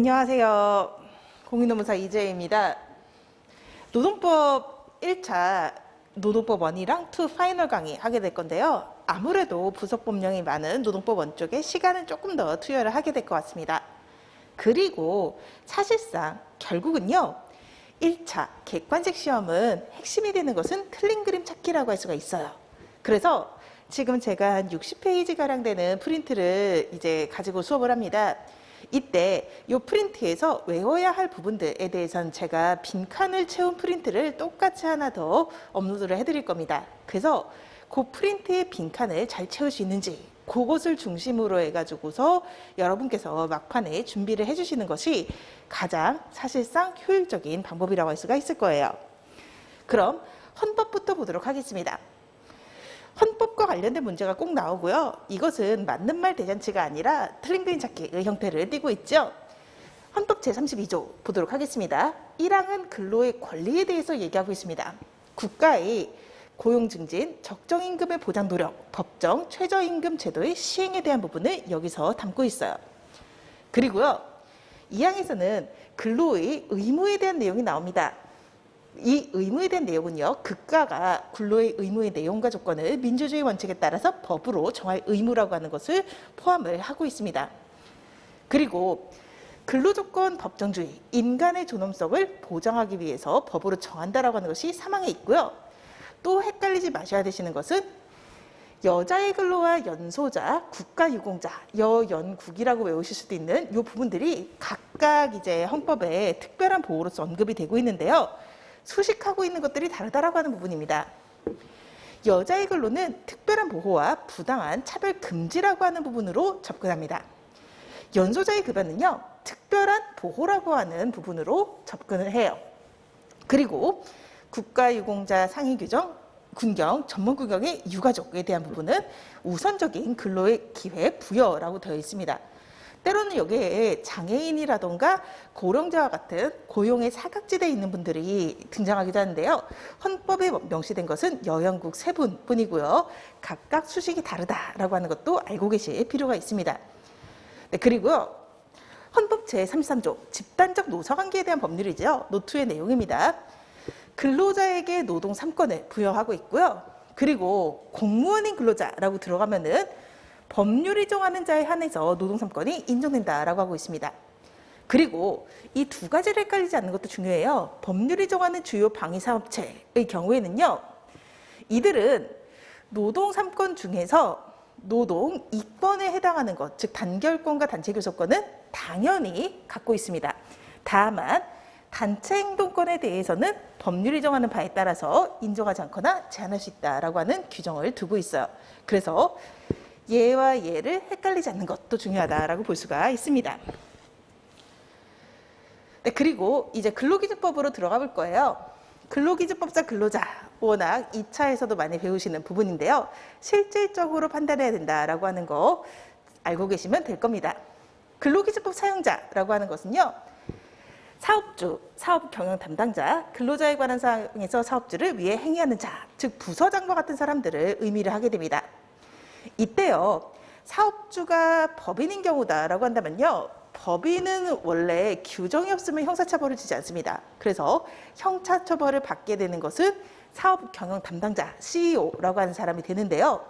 안녕하세요. 공인노무사 이재희입니다. 노동법 1차 노동법 1이랑 2 파이널 강의 하게 될 건데요. 아무래도 부속 법령이 많은 노동법 1 쪽에 시간을 조금 더 투여를 하게 될 것 같습니다. 그리고 사실상 결국은요. 1차 객관식 시험은 핵심이 되는 것은 틀린 그림 찾기라고 할 수가 있어요. 그래서 지금 제가 한 60페이지가량 되는 프린트를 이제 가지고 수업을 합니다. 이때 이 프린트에서 외워야 할 부분들에 대해서는 제가 빈칸을 채운 프린트를 똑같이 하나 더 업로드를 해드릴 겁니다. 그래서 그 프린트의 빈칸을 잘 채울 수 있는지 그것을 중심으로 해가지고서 여러분께서 막판에 준비를 해주시는 것이 가장 사실상 효율적인 방법이라고 할 수가 있을 거예요. 그럼 헌법부터 보도록 하겠습니다. 헌법과 관련된 문제가 꼭 나오고요. 이것은 맞는 말 대잔치가 아니라 틀린 그림 찾기의 형태를 띠고 있죠. 헌법 제32조 보도록 하겠습니다. 1항은 근로의 권리에 대해서 얘기하고 있습니다. 국가의 고용 증진, 적정임금의 보장 노력, 법정 최저임금 제도의 시행에 대한 부분을 여기서 담고 있어요. 그리고요. 2항에서는 근로의 의무에 대한 내용이 나옵니다. 이 의무에 대한 내용은요. 국가가 근로의 의무의 내용과 조건을 민주주의 원칙에 따라서 법으로 정할 의무라고 하는 것을 포함을 하고 있습니다. 그리고 근로조건 법정주의, 인간의 존엄성을 보장하기 위해서 법으로 정한다라고 하는 것이 3항에 있고요. 또 헷갈리지 마셔야 되시는 것은 여자의 근로와 연소자, 국가유공자, 여연국이라고 외우실 수도 있는 이 부분들이 각각 이제 헌법에 특별한 보호로서 언급이 되고 있는데요. 수식하고 있는 것들이 다르다라고 하는 부분입니다. 여자의 근로는 특별한 보호와 부당한 차별 금지라고 하는 부분으로 접근합니다. 연소자의 급여는요. 특별한 보호라고 하는 부분으로 접근을 해요. 그리고 국가유공자 상위 규정, 군경, 전문 군경의 유가족에 대한 부분은 우선적인 근로의 기회 부여라고 되어 있습니다. 때로는 여기에 장애인이라던가 고령자와 같은 고용의 사각지대에 있는 분들이 등장하기도 하는데요. 헌법에 명시된 것은 여연국 3분 뿐이고요. 각각 수식이 다르다라고 하는 것도 알고 계실 필요가 있습니다. 네, 그리고요. 헌법 제33조 집단적 노사관계에 대한 법률이죠. 노2의 내용입니다. 근로자에게 노동 3권을 부여하고 있고요. 그리고 공무원인 근로자라고 들어가면은 법률이 정하는 자에 한해서 노동 3권이 인정된다라고 하고 있습니다. 그리고 이 두 가지를 헷갈리지 않는 것도 중요해요. 법률이 정하는 주요 방위사업체의 경우에는요. 이들은 노동 3권 중에서 노동 2권에 해당하는 것, 즉 단결권과 단체교섭권은 당연히 갖고 있습니다. 다만 단체행동권에 대해서는 법률이 정하는 바에 따라서 인정하지 않거나 제한할 수 있다라고 하는 규정을 두고 있어요. 그래서 얘와 얘를 헷갈리지 않는 것도 중요하다라고 볼 수가 있습니다. 네, 그리고 이제 근로기준법으로 들어가 볼 거예요. 근로기준법상 근로자, 워낙 2차에서도 많이 배우시는 부분인데요. 실질적으로 판단해야 된다라고 하는 거 알고 계시면 될 겁니다. 근로기준법 사용자라고 하는 것은요. 사업주, 사업 경영 담당자, 근로자에 관한 사항에서 사업주를 위해 행위하는 자, 즉 부서장과 같은 사람들을 의미를 하게 됩니다. 이때요. 사업주가 법인인 경우다라고 한다면요. 법인은 원래 규정이 없으면 형사처벌을 지지 않습니다. 그래서 형사처벌을 받게 되는 것은 사업 경영 담당자, CEO라고 하는 사람이 되는데요.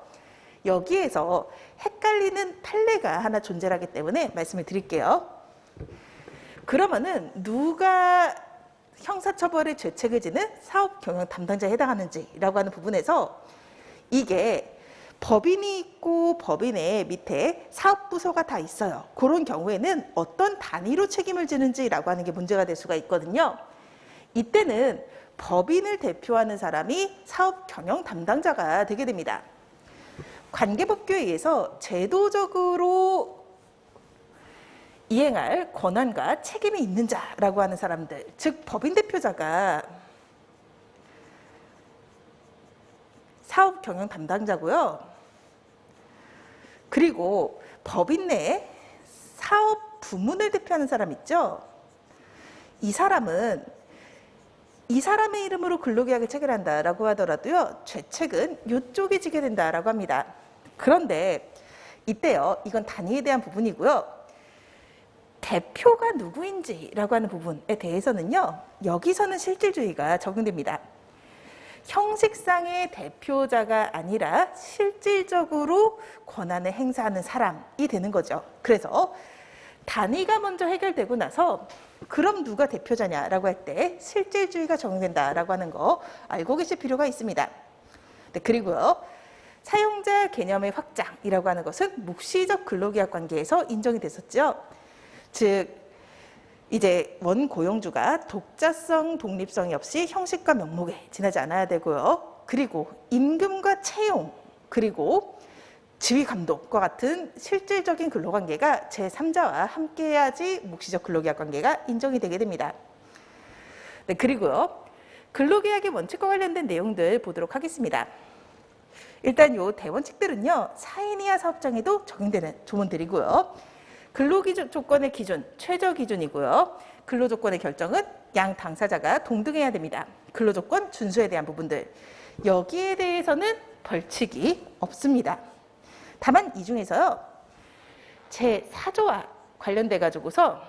여기에서 헷갈리는 판례가 하나 존재하기 때문에 말씀을 드릴게요. 그러면은 누가 형사처벌의 죄책을 지는 사업 경영 담당자에 해당하는지라고 하는 부분에서 이게 법인이 있고 법인의 밑에 사업부서가 다 있어요. 그런 경우에는 어떤 단위로 책임을 지는지라고 하는 게 문제가 될 수가 있거든요. 이때는 법인을 대표하는 사람이 사업 경영 담당자가 되게 됩니다. 관계법규에 의해서 제도적으로 이행할 권한과 책임이 있는 자라고 하는 사람들, 즉 법인 대표자가 사업 경영 담당자고요. 그리고 법인 내에 사업 부문을 대표하는 사람 있죠. 이 사람은 이 사람의 이름으로 근로계약을 체결한다라고 하더라도요. 죄책은 이쪽에 지게 된다라고 합니다. 그런데 이때요. 이건 단위에 대한 부분이고요. 대표가 누구인지라고 하는 부분에 대해서는요, 여기서는 실질주의가 적용됩니다. 형식상의 대표자가 아니라 실질적으로 권한을 행사하는 사람이 되는 거죠. 그래서 단위가 먼저 해결되고 나서 그럼 누가 대표자냐라고 할 때 실질주의가 적용된다라고 하는 거 알고 계실 필요가 있습니다. 네, 그리고요, 사용자 개념의 확장이라고 하는 것은 묵시적 근로계약 관계에서 인정이 됐었죠. 즉 이제 원고용주가 독자성, 독립성이 없이 형식과 명목에 지나지 않아야 되고요. 그리고 임금과 채용, 그리고 지휘 감독과 같은 실질적인 근로관계가 제3자와 함께해야지 묵시적 근로계약 관계가 인정이 되게 됩니다. 네, 그리고요, 근로계약의 원칙과 관련된 내용들 보도록 하겠습니다. 일단 요 대원칙들은요, 4인 이하 사업장에도 적용되는 조문들이고요. 근로조건의 기준, 최저 기준이고요. 근로조건의 결정은 양 당사자가 동등해야 됩니다. 근로조건 준수에 대한 부분들, 여기에 대해서는 벌칙이 없습니다. 다만 이 중에서요, 제4조와 관련돼 가지고서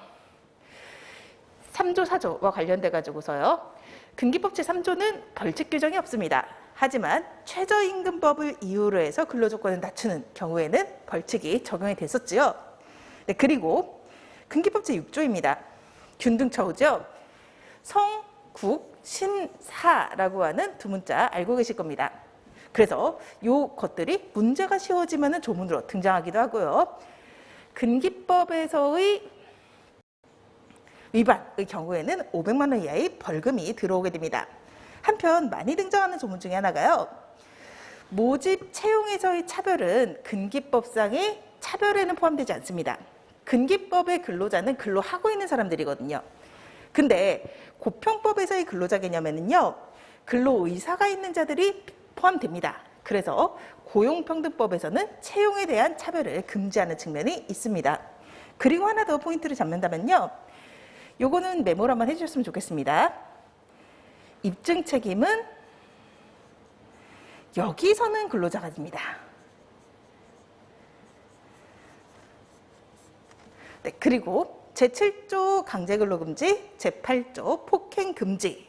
3조 4조와 관련돼 가지고서요, 근기법 제3조는 벌칙 규정이 없습니다. 하지만 최저임금법을 이유로 해서 근로조건을 낮추는 경우에는 벌칙이 적용이 됐었지요. 네, 그리고 근기법 제6조입니다. 균등처우죠. 성, 국, 신, 사라고 하는 두 문자 알고 계실 겁니다. 그래서 요 것들이 문제가 쉬워지면 조문으로 등장하기도 하고요. 근기법에서의 위반의 경우에는 500만 원 이하의 벌금이 들어오게 됩니다. 한편 많이 등장하는 조문 중에 하나가요, 모집 채용에서의 차별은 근기법상의 차별에는 포함되지 않습니다. 근기법의 근로자는 근로하고 있는 사람들이거든요. 근데 고평법에서의 근로자 개념에는요, 근로의사가 있는 자들이 포함됩니다. 그래서 고용평등법에서는 채용에 대한 차별을 금지하는 측면이 있습니다. 그리고 하나 더 포인트를 잡는다면요, 요거는 메모를 한번 해주셨으면 좋겠습니다. 입증 책임은 여기서는 근로자가 됩니다. 네, 그리고 제7조 강제근로금지, 제8조 폭행금지,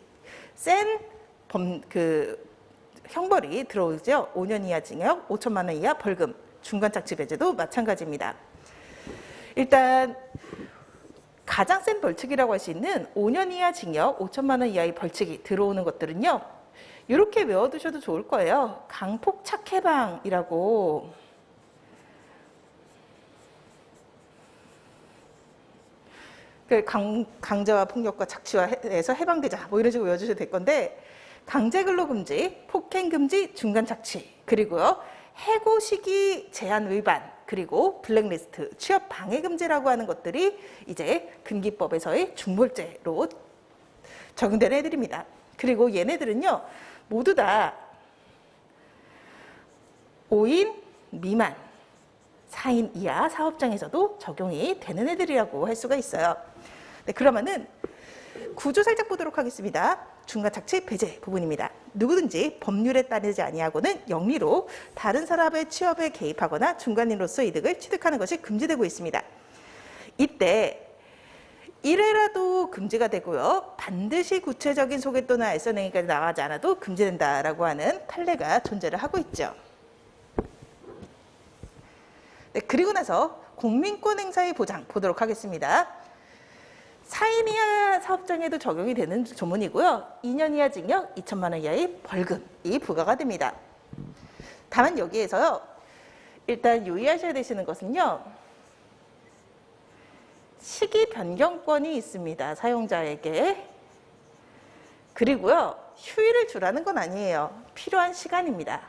센 형벌이 들어오죠. 5년 이하 징역, 5천만 원 이하 벌금, 중간착취 배제도 마찬가지입니다. 일단 가장 센 벌칙이라고 할 수 있는 5년 이하 징역, 5천만 원 이하의 벌칙이 들어오는 것들은요, 이렇게 외워두셔도 좋을 거예요. 강폭착해방이라고, 강제와 폭력과 착취에서 해방되자, 뭐 이런 식으로 외워주셔도 될 건데, 강제근로금지, 폭행금지, 중간착취, 그리고요, 해고 시기 제한 위반, 그리고 블랙리스트, 취업 방해금지라고 하는 것들이 이제 근기법에서의 중벌죄로 적용되는 애들입니다. 그리고 얘네들은요, 모두 다 5인 미만, 4인 이하 사업장에서도 적용이 되는 애들이라고 할 수가 있어요. 네, 그러면은 구조 살짝 보도록 하겠습니다. 중간착취 배제 부분입니다. 누구든지 법률에 따르지 아니하고는 영리로 다른 사람의 취업에 개입하거나 중간인으로서 이득을 취득하는 것이 금지되고 있습니다. 이때 1회라도 금지가 되고요, 반드시 구체적인 소개 또는 알선 행위까지 나가지 않아도 금지된다라고 하는 판례가 존재를 하고 있죠. 네, 그리고 나서 공민권 행사의 보장 보도록 하겠습니다. 4인 이하 사업장에도 적용이 되는 조문이고요. 2년 이하 징역, 2천만 원 이하의 벌금이 부과가 됩니다. 다만 여기에서요, 일단 유의하셔야 되시는 것은요, 시기 변경권이 있습니다. 사용자에게. 그리고요, 휴일을 주라는 건 아니에요. 필요한 시간입니다.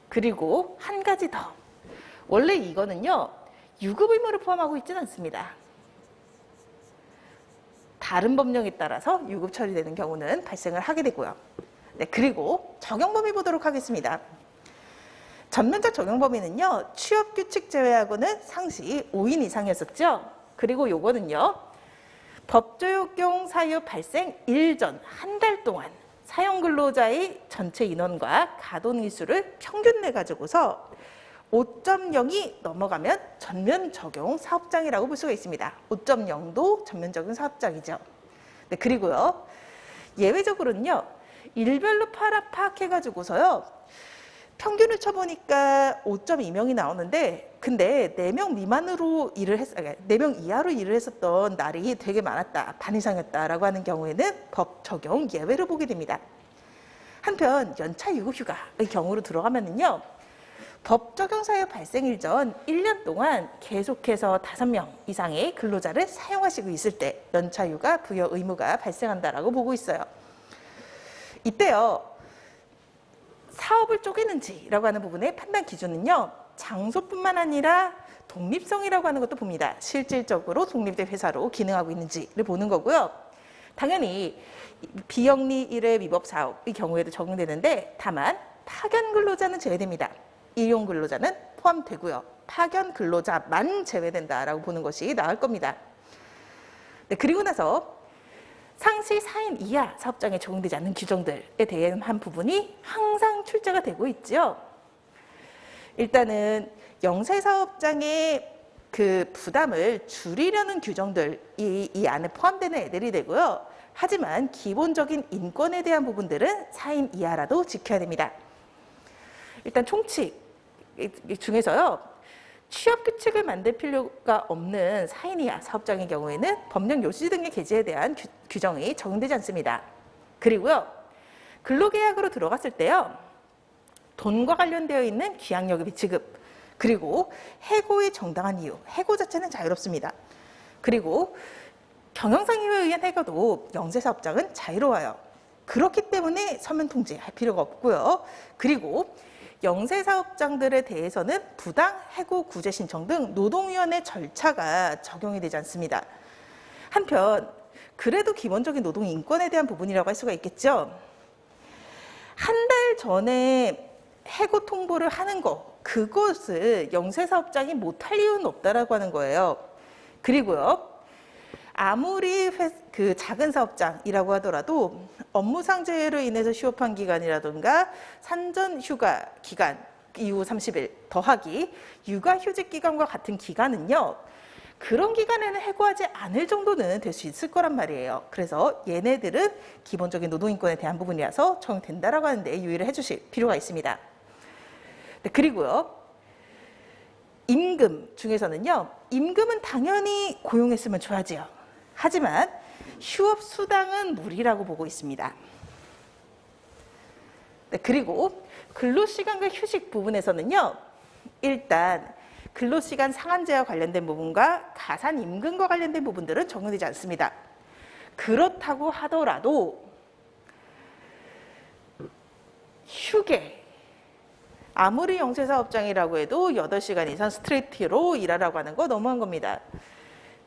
그리고 한 가지 더. 원래 이거는요, 유급 의무를 포함하고 있지는 않습니다. 다른 법령에 따라서 유급 처리되는 경우는 발생을 하게 되고요. 네, 그리고 적용 범위 보도록 하겠습니다. 전면적 적용 범위는요, 취업 규칙 제외하고는 상시 5인 이상이었었죠. 그리고 요거는요, 법조용 사유 발생 일전 한 달 동안 사용 근로자의 전체 인원과 가동 일수를 평균 내 가지고서 5.0이 넘어가면 전면 적용 사업장이라고 볼 수가 있습니다. 5.0도 전면 적용 사업장이죠. 네, 그리고요. 예외적으로는요. 일별로 파악해가지고서요. 평균을 쳐보니까 5.2명이 나오는데 근데 4명 미만으로 일을 4명 이하로 일을 했었던 날이 되게 많았다. 반 이상이었다라고 하는 경우에는 법 적용 예외로 보게 됩니다. 한편 연차 유급 휴가의 경우로 들어가면은요. 법 적용 사유 발생일 전 1년 동안 계속해서 5명 이상의 근로자를 사용하시고 있을 때 연차 휴가 부여 의무가 발생한다라고 보고 있어요. 이때요. 사업을 쪼개는지라고 하는 부분의 판단 기준은요. 장소뿐만 아니라 독립성이라고 하는 것도 봅니다. 실질적으로 독립된 회사로 기능하고 있는지를 보는 거고요. 당연히 비영리 1회 위법 사업의 경우에도 적용되는데 다만 파견 근로자는 제외됩니다. 일용 근로자는 포함되고요. 파견 근로자만 제외된다라고 보는 것이 나을 겁니다. 네, 그리고 나서 상시 4인 이하 사업장에 적용되지 않는 규정들에 대한 부분이 항상 출제가 되고 있죠. 일단은 영세사업장의 그 부담을 줄이려는 규정들이 이 안에 포함되는 애들이 되고요. 하지만 기본적인 인권에 대한 부분들은 4인 이하라도 지켜야 됩니다. 일단 총칙 중에서요. 취업 규칙을 만들 필요가 없는 4인 이하 사업장의 경우에는 법령 요지 등의 개지에 대한 규정이 적용되지 않습니다. 그리고요. 근로계약으로 들어갔을 때요. 돈과 관련되어 있는 기항력의 지급 그리고 해고의 정당한 이유, 해고 자체는 자유롭습니다. 그리고 경영상 이유에 의한 해고도 영세사업장은 자유로워요. 그렇기 때문에 서면 통지할 필요가 없고요. 그리고 영세사업장들에 대해서는 부당 해고 구제 신청 등 노동위원회 절차가 적용이 되지 않습니다. 한편 그래도 기본적인 노동 인권에 대한 부분이라고 할 수가 있겠죠. 한 달 전에 해고 통보를 하는 거 그것을 영세사업장이 못할 이유는 없다라고 하는 거예요. 그리고요. 아무리 그 작은 사업장이라고 하더라도 업무상 재해로 인해서 휴업한 기간이라든가 산전 휴가 기간 이후 30일 더하기 육아휴직 기간과 같은 기간은요. 그런 기간에는 해고하지 않을 정도는 될 수 있을 거란 말이에요. 그래서 얘네들은 기본적인 노동인권에 대한 부분이라서 적용된다라고 하는데 유의를 해주실 필요가 있습니다. 네, 그리고요. 임금 중에서는요. 임금은 당연히 고용했으면 줘야지요. 하지만 휴업수당은 무리라고 보고 있습니다. 네, 그리고 근로시간과 휴식 부분에서는요. 일단 근로시간 상한제와 관련된 부분과 가산임금과 관련된 부분들은 적용되지 않습니다. 그렇다고 하더라도 휴게 아무리 영세사업장이라고 해도 8시간 이상 스트레이트로 일하라고 하는 거 너무한 겁니다.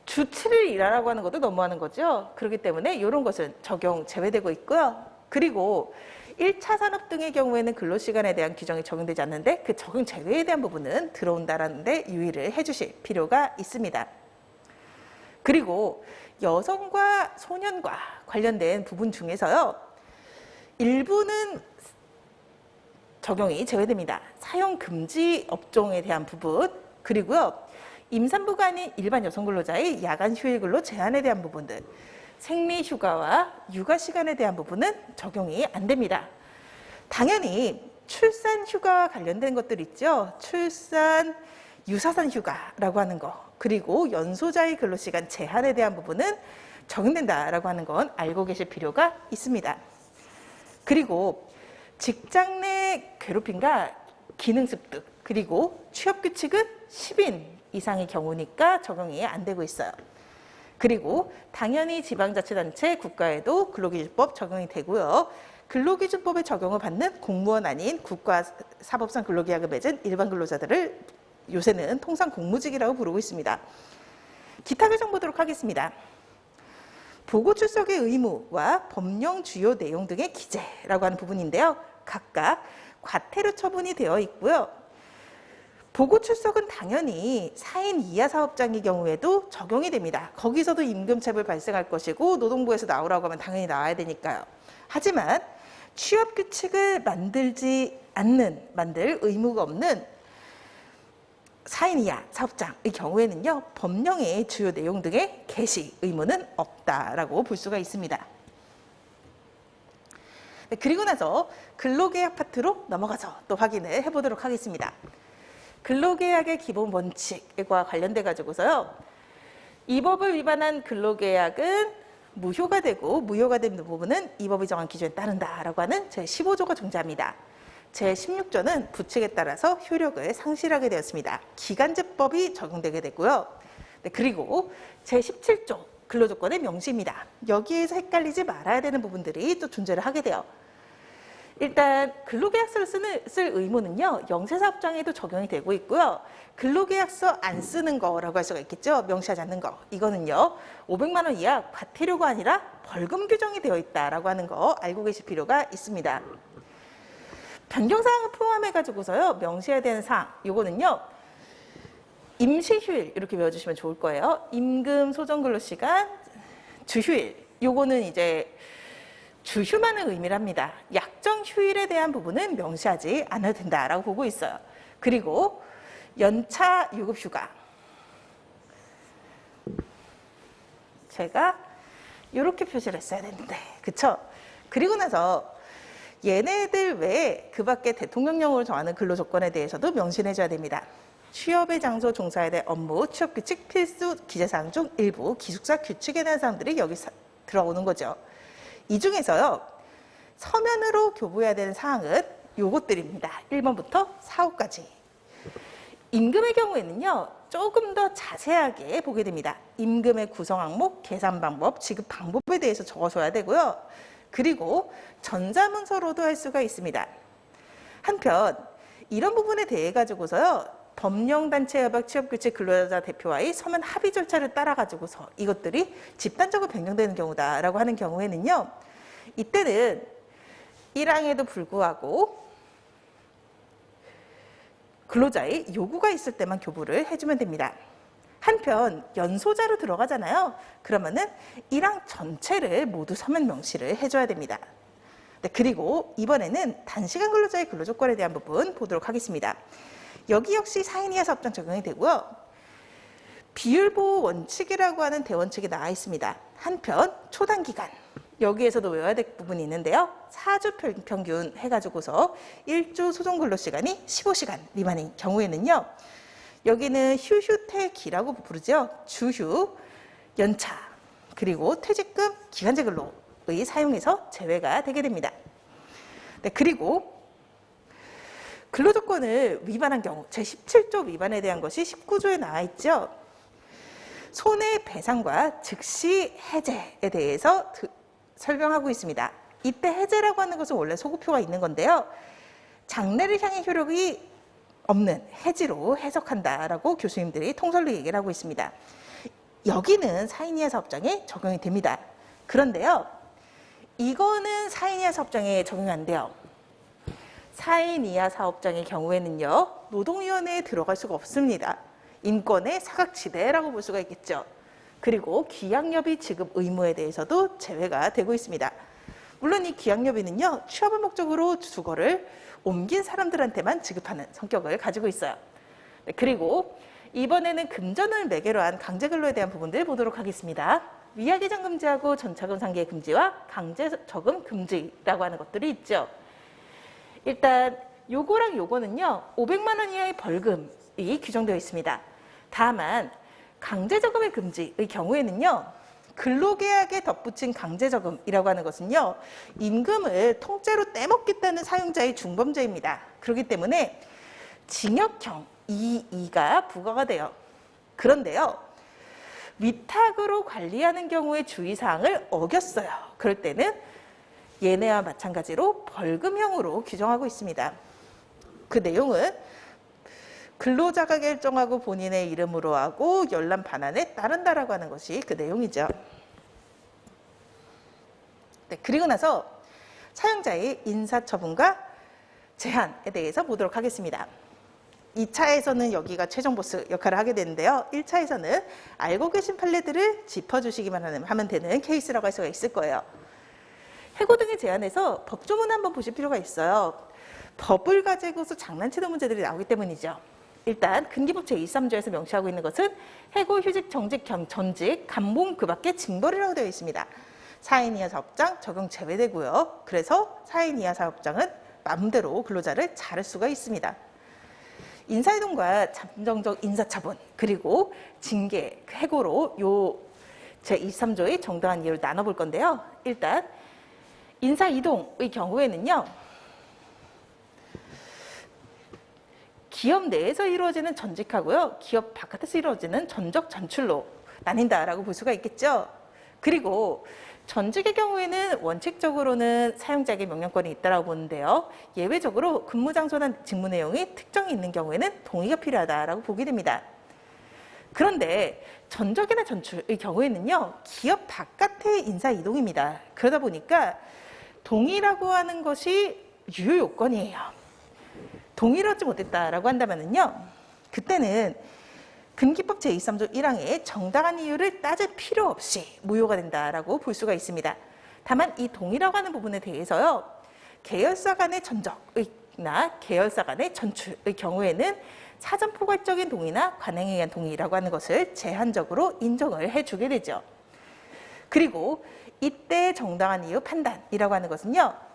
주 7일 일하라고 하는 것도 너무하는 거죠. 그렇기 때문에 이런 것은 적용 제외되고 있고요. 그리고 1차 산업 등의 경우에는 근로시간에 대한 규정이 적용되지 않는데 그 적용 제외에 대한 부분은 들어온다는 데 유의를 해주실 필요가 있습니다. 그리고 여성과 소년과 관련된 부분 중에서요. 일부는 적용이 제외됩니다. 사용 금지 업종에 대한 부분 그리고요. 임산부가 아닌 일반 여성 근로자의 야간 휴일 근로 제한에 대한 부분들 생리휴가와 육아시간에 대한 부분은 적용이 안 됩니다. 당연히 출산휴가와 관련된 것들 있죠. 출산 유사산 휴가라고 하는 거 그리고 연소자의 근로시간 제한에 대한 부분은 적용된다라고 하는 건 알고 계실 필요가 있습니다. 그리고 직장 내 괴롭힘과 기능습득 그리고 취업규칙은 10인 이상의 경우니까 적용이 안 되고 있어요. 그리고 당연히 지방자치단체 국가에도 근로기준법 적용이 되고요. 근로기준법의 적용을 받는 공무원 아닌 국가사법상 근로계약을 맺은 일반 근로자들을 요새는 통상 공무직이라고 부르고 있습니다. 기타 규정 보도록 하겠습니다. 보고 출석의 의무와 법령 주요 내용 등의 기재라고 하는 부분인데요. 각각 과태료 처분이 되어 있고요. 보고 출석은 당연히 4인 이하 사업장의 경우에도 적용이 됩니다. 거기서도 임금체불 발생할 것이고 노동부에서 나오라고 하면 당연히 나와야 되니까요. 하지만 취업규칙을 만들 의무가 없는 4인 이하 사업장의 경우에는요, 법령의 주요 내용 등의 게시 의무는 없다라고 볼 수가 있습니다. 네, 그리고 나서 근로계약 파트로 넘어가서 또 확인을 해보도록 하겠습니다. 근로계약의 기본 원칙과 관련돼 가지고서요, 이 법을 위반한 근로계약은 무효가 되고, 무효가 되는 부분은 이 법이 정한 기준에 따른다라고 하는 제15조가 존재합니다. 제16조는 부칙에 따라서 효력을 상실하게 되었습니다. 기간제법이 적용되게 되고요. 네, 그리고 제17조 근로조건의 명시입니다. 여기에서 헷갈리지 말아야 되는 부분들이 또 존재를 하게 돼요. 일단 근로계약서를 쓸 의무는요, 영세사업장에도 적용이 되고 있고요. 근로계약서 안 쓰는 거라고 할 수가 있겠죠. 명시하지 않는 거. 이거는요, 500만 원 이하 과태료가 아니라 벌금 규정이 되어 있다라고 하는 거 알고 계실 필요가 있습니다. 변경사항을 포함해가지고서요, 명시해야 되는 사항, 요거는요, 임시휴일 이렇게 외워주시면 좋을 거예요. 임금 소정근로시간, 주휴일, 요거는 이제 주휴만을 의미합니다. 약정 휴일에 대한 부분은 명시하지 않아도 된다라고 보고 있어요. 그리고 연차 유급휴가, 제가 이렇게 표시를 했어야 되는데, 그쵸? 그리고 나서 얘네들 외에 그 밖에 대통령령으로 정하는 근로조건에 대해서도 명시를 해줘야 됩니다. 취업의 장소 종사에 대한 업무, 취업규칙 필수 기재사항 중 일부 기숙사 규칙에 대한 사항들이 여기 들어오는 거죠. 이 중에서요, 서면으로 교부해야 되는 사항은 요것들입니다. 1번부터 4, 5까지. 임금의 경우에는요, 조금 더 자세하게 보게 됩니다. 임금의 구성 항목, 계산 방법, 지급 방법에 대해서 적어줘야 되고요. 그리고 전자문서로도 할 수가 있습니다. 한편 이런 부분에 대해 가지고서요, 법령단체협약 취업규칙 근로자 대표와의 서면 합의 절차를 따라 가지고서 이것들이 집단적으로 변경되는 경우다라고 하는 경우에는요, 이때는 1항에도 불구하고 근로자의 요구가 있을 때만 교부를 해주면 됩니다. 한편 연소자로 들어가잖아요. 그러면은 1항 전체를 모두 서면 명시를 해줘야 됩니다. 네, 그리고 이번에는 단시간 근로자의 근로조건에 대한 부분 보도록 하겠습니다. 여기 역시 4인 이하 사업장 적용이 되고요. 비율보호 원칙이라고 하는 대원칙이 나와 있습니다. 한편 초단기간, 여기에서도 외워야 될 부분이 있는데요. 4주 평균 해가지고서 1주 소정근로시간이 15시간 미만인 경우에는요, 여기는 휴휴퇴기라고 부르죠. 주휴, 연차, 그리고 퇴직금, 기간제 근로의 사용에서 제외가 되게 됩니다. 네, 그리고 근로조건을 위반한 경우, 제17조 위반에 대한 것이 19조에 나와 있죠. 손해배상과 즉시 해제에 대해서 설명하고 있습니다. 이때 해제라고 하는 것은 원래 소급표가 있는 건데요, 장래를 향해 효력이 없는 해지로 해석한다라고 교수님들이 통설로 얘기를 하고 있습니다. 여기는 4인 이하 사업장에 적용이 됩니다. 그런데요, 이거는 4인 이하 사업장에 적용이 안 돼요. 4인 이하 사업장의 경우에는요, 노동위원회에 들어갈 수가 없습니다. 인권의 사각지대라고 볼 수가 있겠죠. 그리고 기약여비 지급 의무에 대해서도 제외가 되고 있습니다. 물론 이 기약여비는요, 취업을 목적으로 주거를 옮긴 사람들한테만 지급하는 성격을 가지고 있어요. 네, 그리고 이번에는 금전을 매개로 한 강제근로에 대한 부분들 보도록 하겠습니다. 위약이전 금지하고 전차금 상계 금지와 강제적금 금지라고 하는 것들이 있죠. 일단 요거랑 요거는요, 500만 원 이하의 벌금이 규정되어 있습니다. 다만 강제적금의 금지의 경우에는요, 근로계약에 덧붙인 강제적금이라고 하는 것은요, 임금을 통째로 떼먹겠다는 사용자의 중범죄입니다. 그렇기 때문에 징역형 2가 부과가 돼요. 그런데요, 위탁으로 관리하는 경우의 주의사항을 어겼어요. 그럴 때는 얘네와 마찬가지로 벌금형으로 규정하고 있습니다. 그 내용은 근로자가 결정하고 본인의 이름으로 하고 열람 반환에 따른다라고 하는 것이 그 내용이죠. 네, 그리고 나서 사용자의 인사처분과 제한에 대해서 보도록 하겠습니다. 2차에서는 여기가 최종 보스 역할을 하게 되는데요. 1차에서는 알고 계신 판례들을 짚어주시기만 하면 되는 케이스라고 할 수가 있을 거예요. 해고 등의 제한에서 법조문 한번 보실 필요가 있어요. 법을 가지고서 장난치는 문제들이 나오기 때문이죠. 일단 근기법 제23조에서 명시하고 있는 것은 해고, 휴직, 정직, 전직, 감봉 그 밖에 징벌이라고 되어 있습니다. 4인 이하 사업장 적용 제외되고요. 그래서 4인 이하 사업장은 마음대로 근로자를 자를 수가 있습니다. 인사이동과 잠정적 인사처분 그리고 징계, 해고로 요 제23조의 정당한 이유를 나눠볼 건데요. 일단 인사이동의 경우에는요. 기업 내에서 이루어지는 전직하고요. 기업 바깥에서 이루어지는 전적 전출로 나뉜다라고 볼 수가 있겠죠. 그리고 전직의 경우에는 원칙적으로는 사용자에게 명령권이 있다고 보는데요. 예외적으로 근무 장소나 직무 내용이 특정이 있는 경우에는 동의가 필요하다라고 보게 됩니다. 그런데 전적이나 전출의 경우에는요. 기업 바깥의 인사 이동입니다. 그러다 보니까 동의라고 하는 것이 유효 요건이에요. 동의를 얻지 못했다라고 한다면요. 그때는 근기법 제23조 1항에 정당한 이유를 따질 필요 없이 무효가 된다라고 볼 수가 있습니다. 다만 이 동의라고 하는 부분에 대해서요. 계열사 간의 전적이나 계열사 간의 전출의 경우에는 사전 포괄적인 동의나 관행에 의한 동의라고 하는 것을 제한적으로 인정을 해주게 되죠. 그리고 이때 정당한 이유 판단이라고 하는 것은요.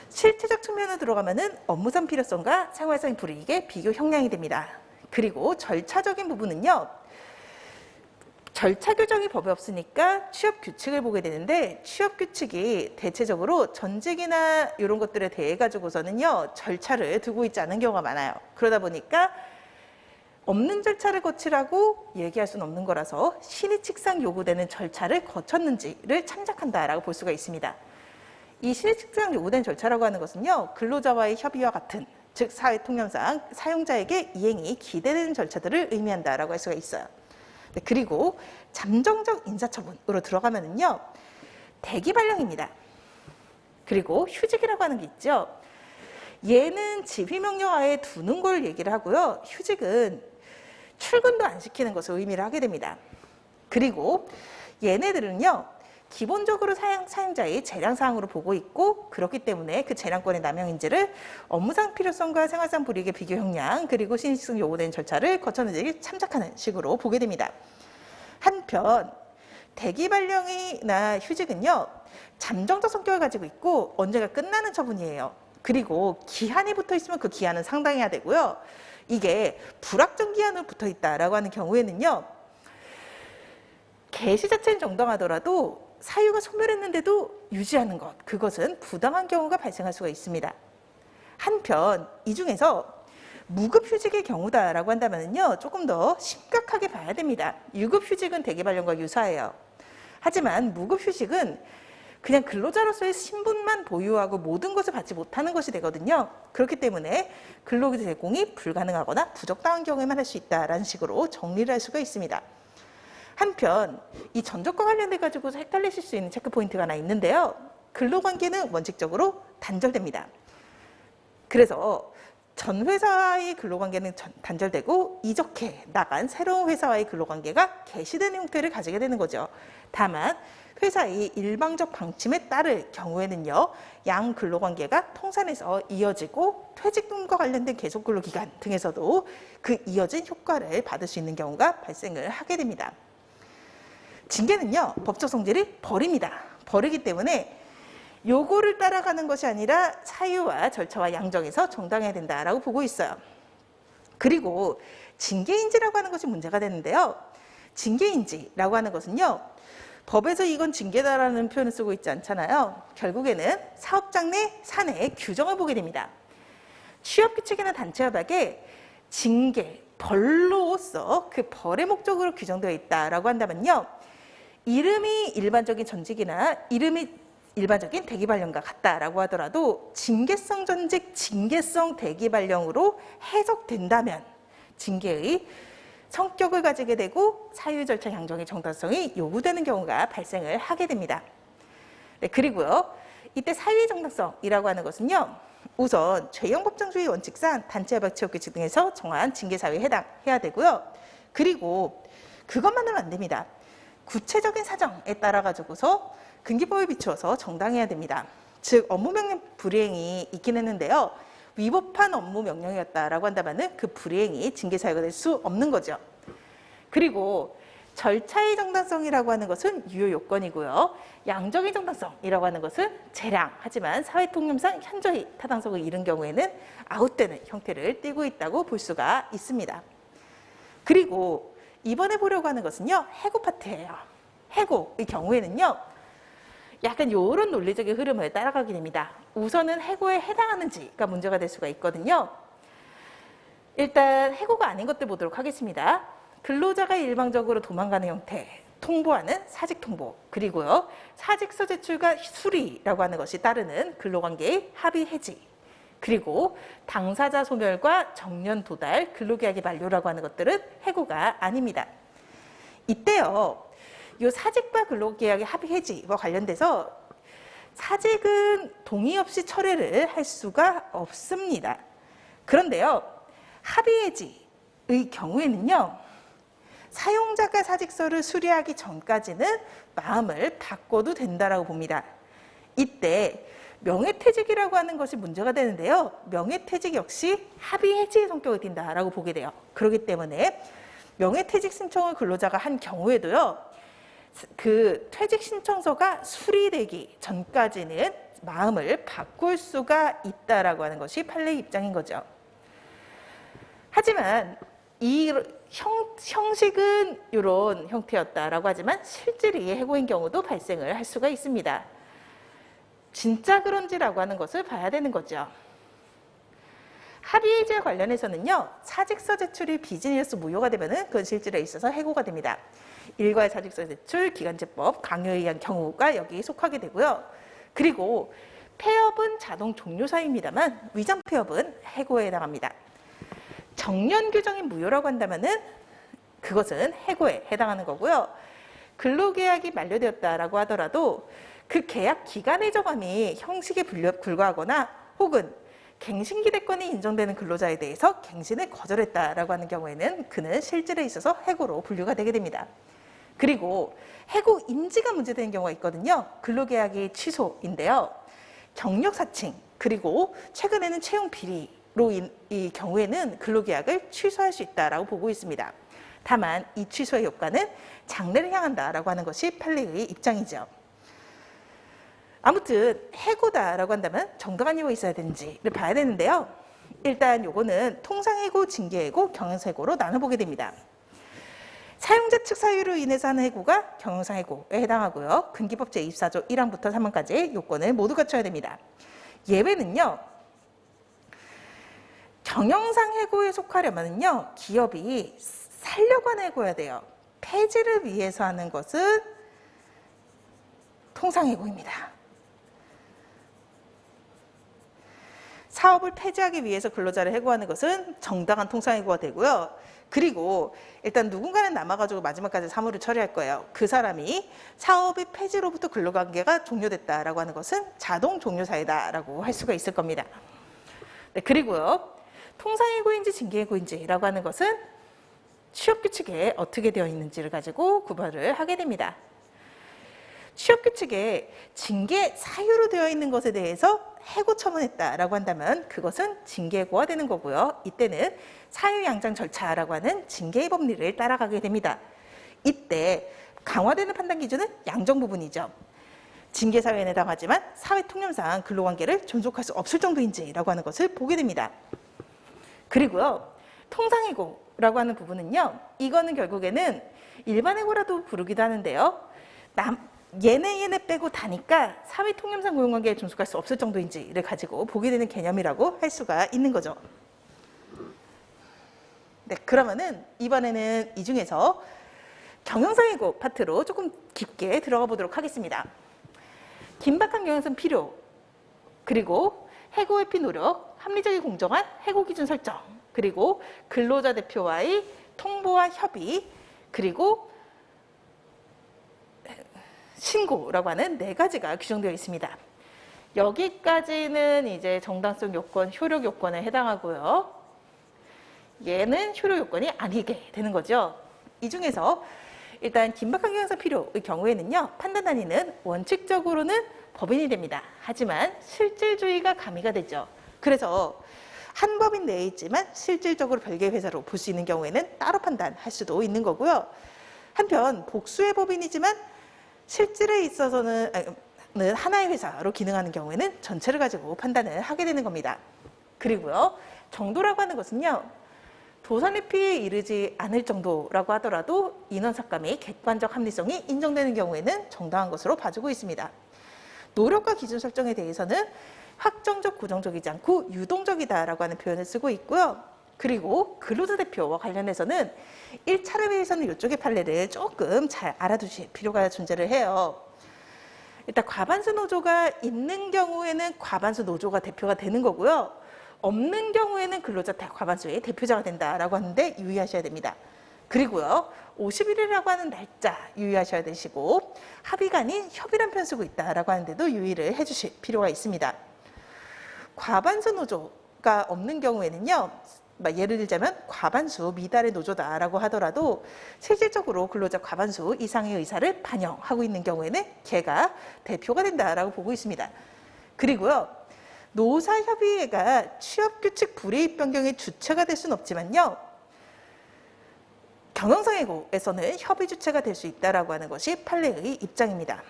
실체적 측면으로 들어가면은 업무상 필요성과 생활상 불이익의 비교 형량이 됩니다. 그리고 절차적인 부분은요. 절차 규정이 법에 없으니까 취업 규칙을 보게 되는데 취업 규칙이 대체적으로 전직이나 이런 것들에 대해 가지고서는요. 절차를 두고 있지 않은 경우가 많아요. 그러다 보니까 없는 절차를 거치라고 얘기할 수는 없는 거라서 신의칙상 요구되는 절차를 거쳤는지를 참작한다라고 볼 수가 있습니다. 이 신의칙상 요구된 절차라고 하는 것은요. 근로자와의 협의와 같은 즉 사회 통념상 사용자에게 이행이 기대되는 절차들을 의미한다라고 할 수가 있어요. 네, 그리고 잠정적 인사처분으로 들어가면은요. 대기 발령입니다. 그리고 휴직이라고 하는 게 있죠. 얘는 지휘명령하에 두는 걸 얘기를 하고요. 휴직은 출근도 안 시키는 것을 의미를 하게 됩니다. 그리고 얘네들은요. 기본적으로 사용자의 재량사항으로 보고 있고 그렇기 때문에 그 재량권의 남용인지를 업무상 필요성과 생활상 불이익의 비교 형량 그리고 신의칙상 요구된 절차를 거쳤는지를 참작하는 식으로 보게 됩니다. 한편 대기 발령이나 휴직은요. 잠정적 성격을 가지고 있고 언제가 끝나는 처분이에요. 그리고 기한이 붙어 있으면 그 기한은 상당해야 되고요. 이게 불확정 기한으로 붙어 있다라고 하는 경우에는요. 개시 자체는 정당하더라도 사유가 소멸했는데도 유지하는 것, 그것은 부당한 경우가 발생할 수가 있습니다. 한편 이 중에서 무급휴직의 경우다라고 한다면요, 조금 더 심각하게 봐야 됩니다. 유급휴직은 대기 발령과 유사해요. 하지만 무급휴직은 그냥 근로자로서의 신분만 보유하고 모든 것을 받지 못하는 것이 되거든요. 그렇기 때문에 근로 제공이 불가능하거나 부적당한 경우에만 할 수 있다라는 식으로 정리를 할 수가 있습니다. 한편 이 전적과 관련돼 가지고 헷갈리실 수 있는 체크 포인트가 하나 있는데요. 근로관계는 원칙적으로 단절됩니다. 그래서 전 회사의 근로관계는 단절되고 이적해 나간 새로운 회사와의 근로관계가 개시되는 형태를 가지게 되는 거죠. 다만 회사의 일방적 방침에 따를 경우에는요. 양 근로관계가 통산해서 이어지고 퇴직금과 관련된 계속근로기간 등에서도 그 이어진 효과를 받을 수 있는 경우가 발생을 하게 됩니다. 징계는요. 법적 성질이 벌입니다. 벌이기 때문에 요거를 따라가는 것이 아니라 사유와 절차와 양정에서 정당해야 된다라고 보고 있어요. 그리고 징계인지라고 하는 것이 문제가 되는데요. 징계인지라고 하는 것은요. 법에서 이건 징계다라는 표현을 쓰고 있지 않잖아요. 결국에는 사업장 내 사내 규정을 보게 됩니다. 취업규칙이나 단체협약에 징계, 벌로서 그 벌의 목적으로 규정되어 있다라고 한다면요. 이름이 일반적인 전직이나 이름이 일반적인 대기발령과 같다라고 하더라도 징계성 전직, 징계성 대기발령으로 해석된다면 징계의 성격을 가지게 되고 사유 절차 양정의 정당성이 요구되는 경우가 발생을 하게 됩니다. 네, 그리고요. 이때 사유의 정당성이라고 하는 것은요. 우선 죄형법정주의 원칙상 단체협약 취업규칙 등에서 정한 징계사유에 해당해야 되고요. 그리고 그것만으로는 안 됩니다. 구체적인 사정에 따라 가지고서 근기법에 비추어서 정당해야 됩니다. 즉 업무명령 불이행이 있긴 했는데요. 위법한 업무 명령이었다라고 한다면 그 불이행이 징계 사유가 될 수 없는 거죠. 그리고 절차의 정당성이라고 하는 것은 유효 요건이고요. 양적의 정당성이라고 하는 것은 재량, 하지만 사회통념상 현저히 타당성을 잃은 경우에는 아웃되는 형태를 띠고 있다고 볼 수가 있습니다. 그리고 이번에 보려고 하는 것은요, 해고 파트예요. 해고의 경우에는요, 약간 이런 논리적인 흐름을 따라가게 됩니다. 우선은 해고에 해당하는지가 문제가 될 수가 있거든요. 일단 해고가 아닌 것들 보도록 하겠습니다. 근로자가 일방적으로 도망가는 형태, 통보하는 사직 통보, 그리고요, 사직서 제출과 수리라고 하는 것이 따르는 근로관계의 합의 해지, 그리고 당사자 소멸과 정년 도달, 근로계약의 만료라고 하는 것들은 해고가 아닙니다. 이때요, 이 사직과 근로계약의 합의 해지와 관련돼서 사직은 동의 없이 철회를 할 수가 없습니다. 그런데요, 합의 해지의 경우에는요, 사용자가 사직서를 수리하기 전까지는 마음을 바꿔도 된다라고 봅니다. 이때 명예퇴직이라고 하는 것이 문제가 되는데요. 명예퇴직 역시 합의 해지의 성격을 띈다라고 보게 돼요. 그렇기 때문에 명예퇴직 신청을 근로자가 한 경우에도요, 그 퇴직 신청서가 수리되기 전까지는 마음을 바꿀 수가 있다라고 하는 것이 판례의 입장인 거죠. 하지만 이 형식은 이런 형태였다라고 하지만 실질이 해고인 경우도 발생을 할 수가 있습니다. 진짜 그런지라고 하는 것을 봐야 되는 거죠. 합의해지와 관련해서는요, 사직서 제출이 비즈니스 무효가 되면은 그건 실질에 있어서 해고가 됩니다. 일괄 사직서 제출 기간제법 강요에 의한 경우가 여기에 속하게 되고요. 그리고 폐업은 자동 종료사유입니다만 위장 폐업은 해고에 해당합니다. 정년 규정이 무효라고 한다면은 그것은 해고에 해당하는 거고요. 근로계약이 만료되었다라고 하더라도 그 계약 기간의 정함이 형식에 불과하거나 혹은 갱신기대권이 인정되는 근로자에 대해서 갱신을 거절했다라고 하는 경우에는 그는 실질에 있어서 해고로 분류가 되게 됩니다. 그리고 해고 인지가 문제되는 경우가 있거든요. 근로계약의 취소인데요. 경력 사칭, 그리고 최근에는 채용 비리로 이 경우에는 근로계약을 취소할 수 있다라고 보고 있습니다. 다만 이 취소의 효과는 장래를 향한다라고 하는 것이 판례의 입장이죠. 아무튼 해고다라고 한다면 정당한 이유가 있어야 되는지를 봐야 되는데요. 일단 요거는 통상해고, 징계해고, 경영사해고로 나눠보게 됩니다. 사용자 측 사유로 인해서 하는 해고가 경영사해고에 해당하고요. 근기법 제24조 1항부터 3항까지의 요건을 모두 갖춰야 됩니다. 예외는요, 경영상 해고에 속하려면요, 기업이 살려고 하는 해고여야 돼요. 폐지를 위해서 하는 것은 통상해고입니다. 사업을 폐지하기 위해서 근로자를 해고하는 것은 정당한 통상해고가 되고요. 그리고 일단 누군가는 남아가지고 마지막까지 사무를 처리할 거예요. 그 사람이 사업의 폐지로부터 근로관계가 종료됐다라고 하는 것은 자동 종료사유다라고 할 수가 있을 겁니다. 네, 그리고요, 통상해고인지 징계해고인지라고 하는 것은 취업규칙에 어떻게 되어 있는지를 가지고 구별을 하게 됩니다. 취업규칙에 징계 사유로 되어 있는 것에 대해서 해고 처분했다라고 한다면 그것은 징계해고가 되는 거고요. 이때는 사유양장 절차라고 하는 징계의 법리를 따라가게 됩니다. 이때 강화되는 판단 기준은 양정 부분이죠. 징계 사유에 해당하지만 사회 통념상 근로관계를 존속할 수 없을 정도인지라고 하는 것을 보게 됩니다. 그리고요, 통상해고라고 하는 부분은요, 이거는 결국에는 일반해고라도 부르기도 하는데요. 얘네 빼고 다니까 사회 통념상 고용관계에 존속할 수 없을 정도인지를 가지고 보게 되는 개념이라고 할 수가 있는 거죠. 네, 그러면은 이번에는 이 중에서 경영상해고 파트로 조금 깊게 들어가 보도록 하겠습니다. 긴박한 경영상 필요, 그리고 해고 회피 노력, 합리적이 공정한 해고 기준 설정, 그리고 근로자 대표와의 통보와 협의, 그리고 신고라고 하는 4가지가 규정되어 있습니다. 여기까지는 이제 정당성 요건, 효력 요건에 해당하고요. 얘는 효력 요건이 아니게 되는 거죠. 이 중에서 일단 긴박한 경영상 필요의 경우에는요, 판단 단위는 원칙적으로는 법인이 됩니다. 하지만 실질주의가 가미가 되죠. 그래서 한 법인 내에 있지만 실질적으로 별개의 회사로 볼 수 있는 경우에는 따로 판단할 수도 있는 거고요. 한편 복수의 법인이지만 실질에 있어서는 하나의 회사로 기능하는 경우에는 전체를 가지고 판단을 하게 되는 겁니다. 그리고요, 정도라고 하는 것은요, 도산의 피해에 이르지 않을 정도라고 하더라도 인원삭감 및 객관적 합리성이 인정되는 경우에는 정당한 것으로 봐주고 있습니다. 노력과 기준 설정에 대해서는 확정적, 고정적이지 않고 유동적이다라고 하는 표현을 쓰고 있고요. 그리고 근로자 대표와 관련해서는 1차를 위해서는 이쪽의 판례를 조금 잘 알아두실 필요가 존재를 해요. 일단 과반수 노조가 있는 경우에는 과반수 노조가 대표가 되는 거고요. 없는 경우에는 근로자 과반수의 대표자가 된다라고 하는데 유의하셔야 됩니다. 그리고요, 50일이라고 하는 날짜 유의하셔야 되시고, 합의가 아닌 협의란 표현 쓰고 있다라고 하는데도 유의를 해주실 필요가 있습니다. 과반수 노조가 없는 경우에는요, 예를 들자면 과반수 미달의 노조다라고 하더라도 실질적으로 근로자 과반수 이상의 의사를 반영하고 있는 경우에는 걔가 대표가 된다라고 보고 있습니다. 그리고요, 노사협의회가 취업규칙 불이익 변경의 주체가 될 수는 없지만요, 경영상해고에서는 협의 주체가 될 수 있다라고 하는 것이 판례의 입장입니다.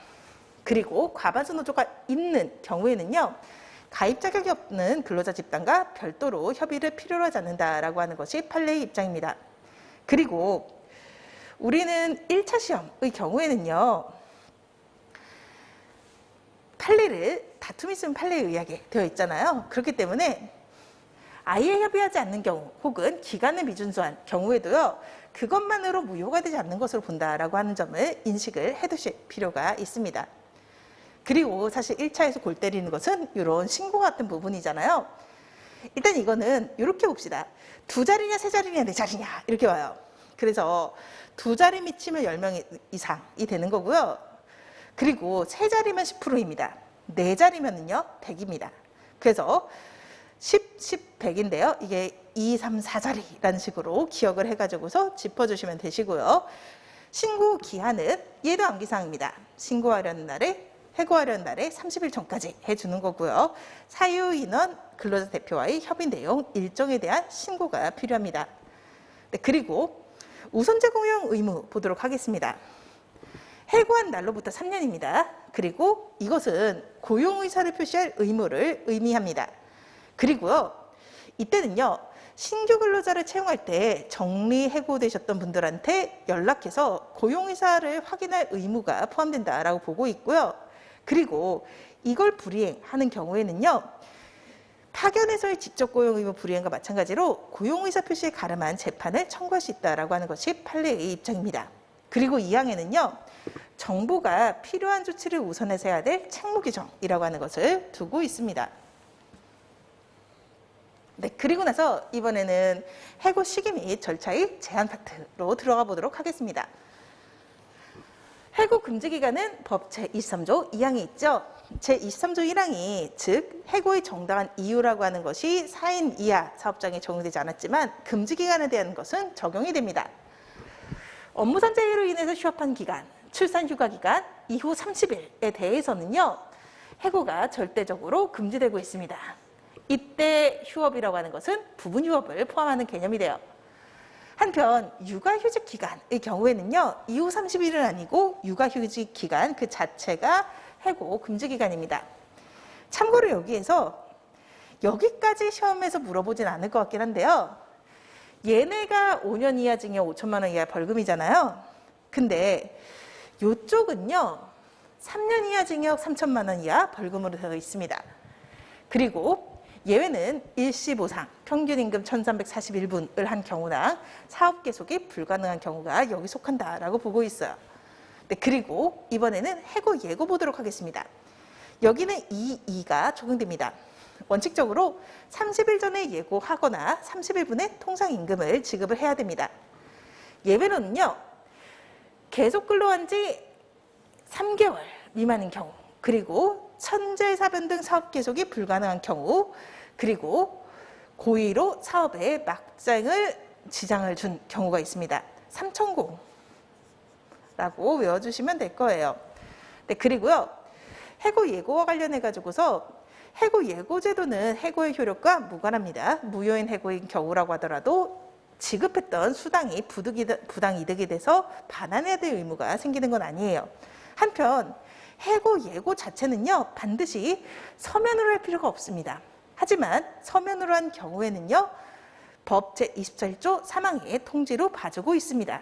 그리고 과반수 노조가 있는 경우에는요, 가입 자격이 없는 근로자 집단과 별도로 협의를 필요로 하지 않는다라고 하는 것이 판례의 입장입니다. 그리고 우리는 1차 시험의 경우에는요, 판례를 다툼이 있으면 판례에 의하게 되어 있잖아요. 그렇기 때문에 아예 협의하지 않는 경우 혹은 기간을 미준수한 경우에도요, 그것만으로 무효가 되지 않는 것으로 본다라고 하는 점을 인식을 해두실 필요가 있습니다. 그리고 사실 1차에서 골 때리는 것은 이런 신고 같은 부분이잖아요. 일단 이거는 이렇게 봅시다. 2자리냐 3자리냐 4자리냐 이렇게 와요. 그래서 2자리 미치면 10명 이상이 되는 거고요. 그리고 3자리면 10%입니다. 4자리면은요 100입니다. 그래서 10, 10, 100인데요. 이게 2, 3, 4자리라는 식으로 기억을 해가지고서 짚어주시면 되시고요. 신고 기한은 얘도 암기사항입니다. 신고하려는 날에 해고하려는 날에 30일 전까지 해주는 거고요. 사유인원 근로자 대표와의 협의 내용 일정에 대한 신고가 필요합니다. 네, 그리고 우선 제공형 의무 보도록 하겠습니다. 해고한 날로부터 3년입니다. 그리고 이것은 고용 의사를 표시할 의무를 의미합니다. 그리고요, 이때는요, 신규 근로자를 채용할 때 정리 해고되셨던 분들한테 연락해서 고용 의사를 확인할 의무가 포함된다라고 보고 있고요. 그리고 이걸 불이행하는 경우에는요, 파견에서의 직접 고용 의무 불이행과 마찬가지로 고용 의사 표시에 가름한 재판을 청구할 수 있다라고 하는 것이 판례의 입장입니다. 그리고 2항에는요, 정부가 필요한 조치를 우선해서 해야 될 책무 규정이라고 하는 것을 두고 있습니다. 네, 그리고 나서 이번에는 해고 시기 및 절차의 제한 파트로 들어가 보도록 하겠습니다. 해고 금지 기간은 법 제23조 2항에 있죠. 제23조 1항이 즉 해고의 정당한 이유라고 하는 것이 4인 이하 사업장에 적용되지 않았지만 금지 기간에 대한 것은 적용이 됩니다. 업무 산재로 인해서 휴업한 기간, 출산 휴가 기간 이후 30일에 대해서는요, 해고가 절대적으로 금지되고 있습니다. 이때 휴업이라고 하는 것은 부분 휴업을 포함하는 개념이 돼요. 한편 육아휴직 기간의 경우에는요, 이후 30일은 아니고 육아휴직 기간 그 자체가 해고 금지 기간입니다. 참고로 여기까지 시험에서 물어보진 않을 것 같긴 한데요, 얘네가 5년 이하 징역 5천만 원 이하 벌금이잖아요. 근데 이쪽은요, 3년 이하 징역 3천만 원 이하 벌금으로 되어 있습니다. 그리고 예외는 일시 보상, 평균 임금 1341분을 한 경우나 사업 계속이 불가능한 경우가 여기 속한다라고 보고 있어요. 네, 그리고 이번에는 해고 예고 보도록 하겠습니다. 여기는 2가 적용됩니다. 원칙적으로 30일 전에 예고하거나 30일분의 통상 임금을 지급을 해야 됩니다. 예외로는요, 계속 근로한 지 3개월 미만인 경우, 그리고 천재사변 등 사업 계속이 불가능한 경우, 그리고 고의로 사업에 지장을 준 경우가 있습니다. 3천고라고 외워주시면 될 거예요. 네, 그리고요, 해고 예고와 관련해 가지고서 해고 예고 제도는 해고의 효력과 무관합니다. 무효인 해고인 경우라고 하더라도 지급했던 수당이 부당 이득이 돼서 반환해야 될 의무가 생기는 건 아니에요. 한편 해고 예고 자체는요, 반드시 서면으로 할 필요가 없습니다. 하지만 서면으로 한 경우에는요, 법 제27조 3항의 통지로 봐주고 있습니다.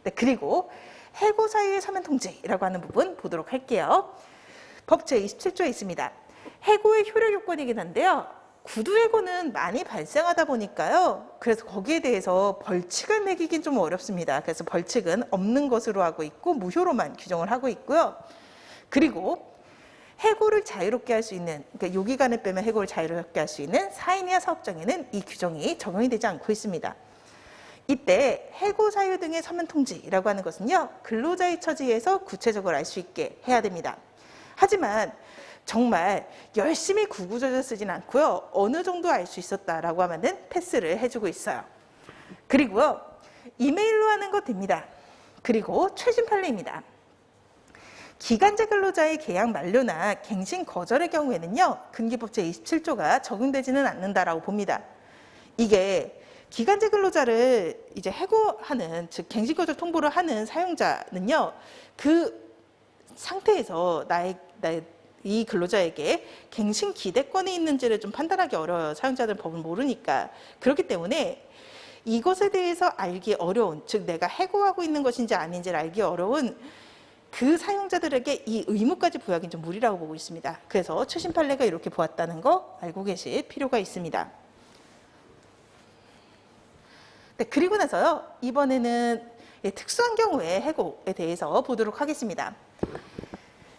네, 그리고 해고 사유의 서면 통지라고 하는 부분 보도록 할게요. 법 제27조에 있습니다. 해고의 효력 요건이긴 한데요, 구두해고는 많이 발생하다 보니까요, 그래서 거기에 대해서 벌칙을 매기긴 좀 어렵습니다. 그래서 벌칙은 없는 것으로 하고 있고 무효로만 규정을 하고 있고요. 그리고 해고를 자유롭게 할 수 있는, 그러니까 요 기간을 빼면 해고를 자유롭게 할 수 있는 사인이나 사업장에는 이 규정이 적용이 되지 않고 있습니다. 이때 해고 사유 등의 서면 통지라고 하는 것은요, 근로자의 처지에서 구체적으로 알 수 있게 해야 됩니다. 하지만 정말 열심히 구구절절 쓰진 않고요, 어느 정도 알 수 있었다라고 하면은 패스를 해주고 있어요. 그리고요, 이메일로 하는 것 됩니다. 그리고 최신 판례입니다. 기간제 근로자의 계약 만료나 갱신 거절의 경우에는요, 근기법 제27조가 적용되지는 않는다라고 봅니다. 이게 기간제 근로자를 이제 해고하는, 즉 갱신 거절 통보를 하는 사용자는요, 그 상태에서 이 근로자에게 갱신 기대권이 있는지를 좀 판단하기 어려워요. 사용자들은 법을 모르니까. 그렇기 때문에 이것에 대해서 알기 어려운, 즉 내가 해고하고 있는 것인지 아닌지를 알기 어려운 그 사용자들에게 이 의무까지 부여하기는 좀 무리라고 보고 있습니다. 그래서 최신 판례가 이렇게 보았다는 거 알고 계실 필요가 있습니다. 네, 그리고 나서요, 이번에는 특수한 경우의 해고에 대해서 보도록 하겠습니다.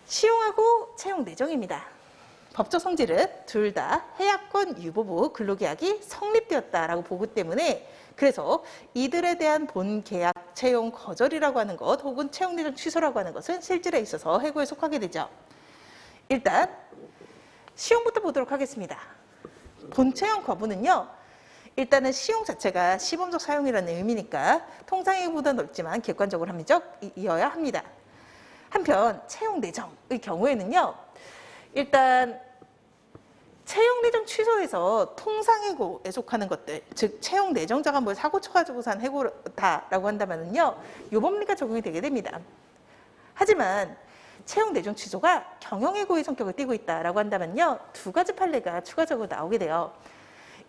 시용하고 채용 내정입니다. 법적 성질은 둘 다 해약권 유보부 근로계약이 성립되었다라고 보기 때문에, 그래서 이들에 대한 본 계약 채용 거절이라고 하는 것 혹은 채용 내정 취소라고 하는 것은 실질에 있어서 해고에 속하게 되죠. 일단 시용부터 보도록 하겠습니다. 본 채용 거부는요, 일단은 시용 자체가 시범적 사용이라는 의미니까 통상이보다 넓지만 객관적으로 합리적이어야 합니다. 한편 채용 내정의 경우에는요, 일단 채용 내정 취소해서 통상해고에 속하는 것들, 즉 채용 내정자가 뭘 사고 쳐가지고 산 해고다라고 한다면요, 요 법리가 적용이 되게 됩니다. 하지만 채용 내정 취소가 경영해고의 성격을 띠고 있다라고 한다면요, 두 가지 판례가 추가적으로 나오게 돼요.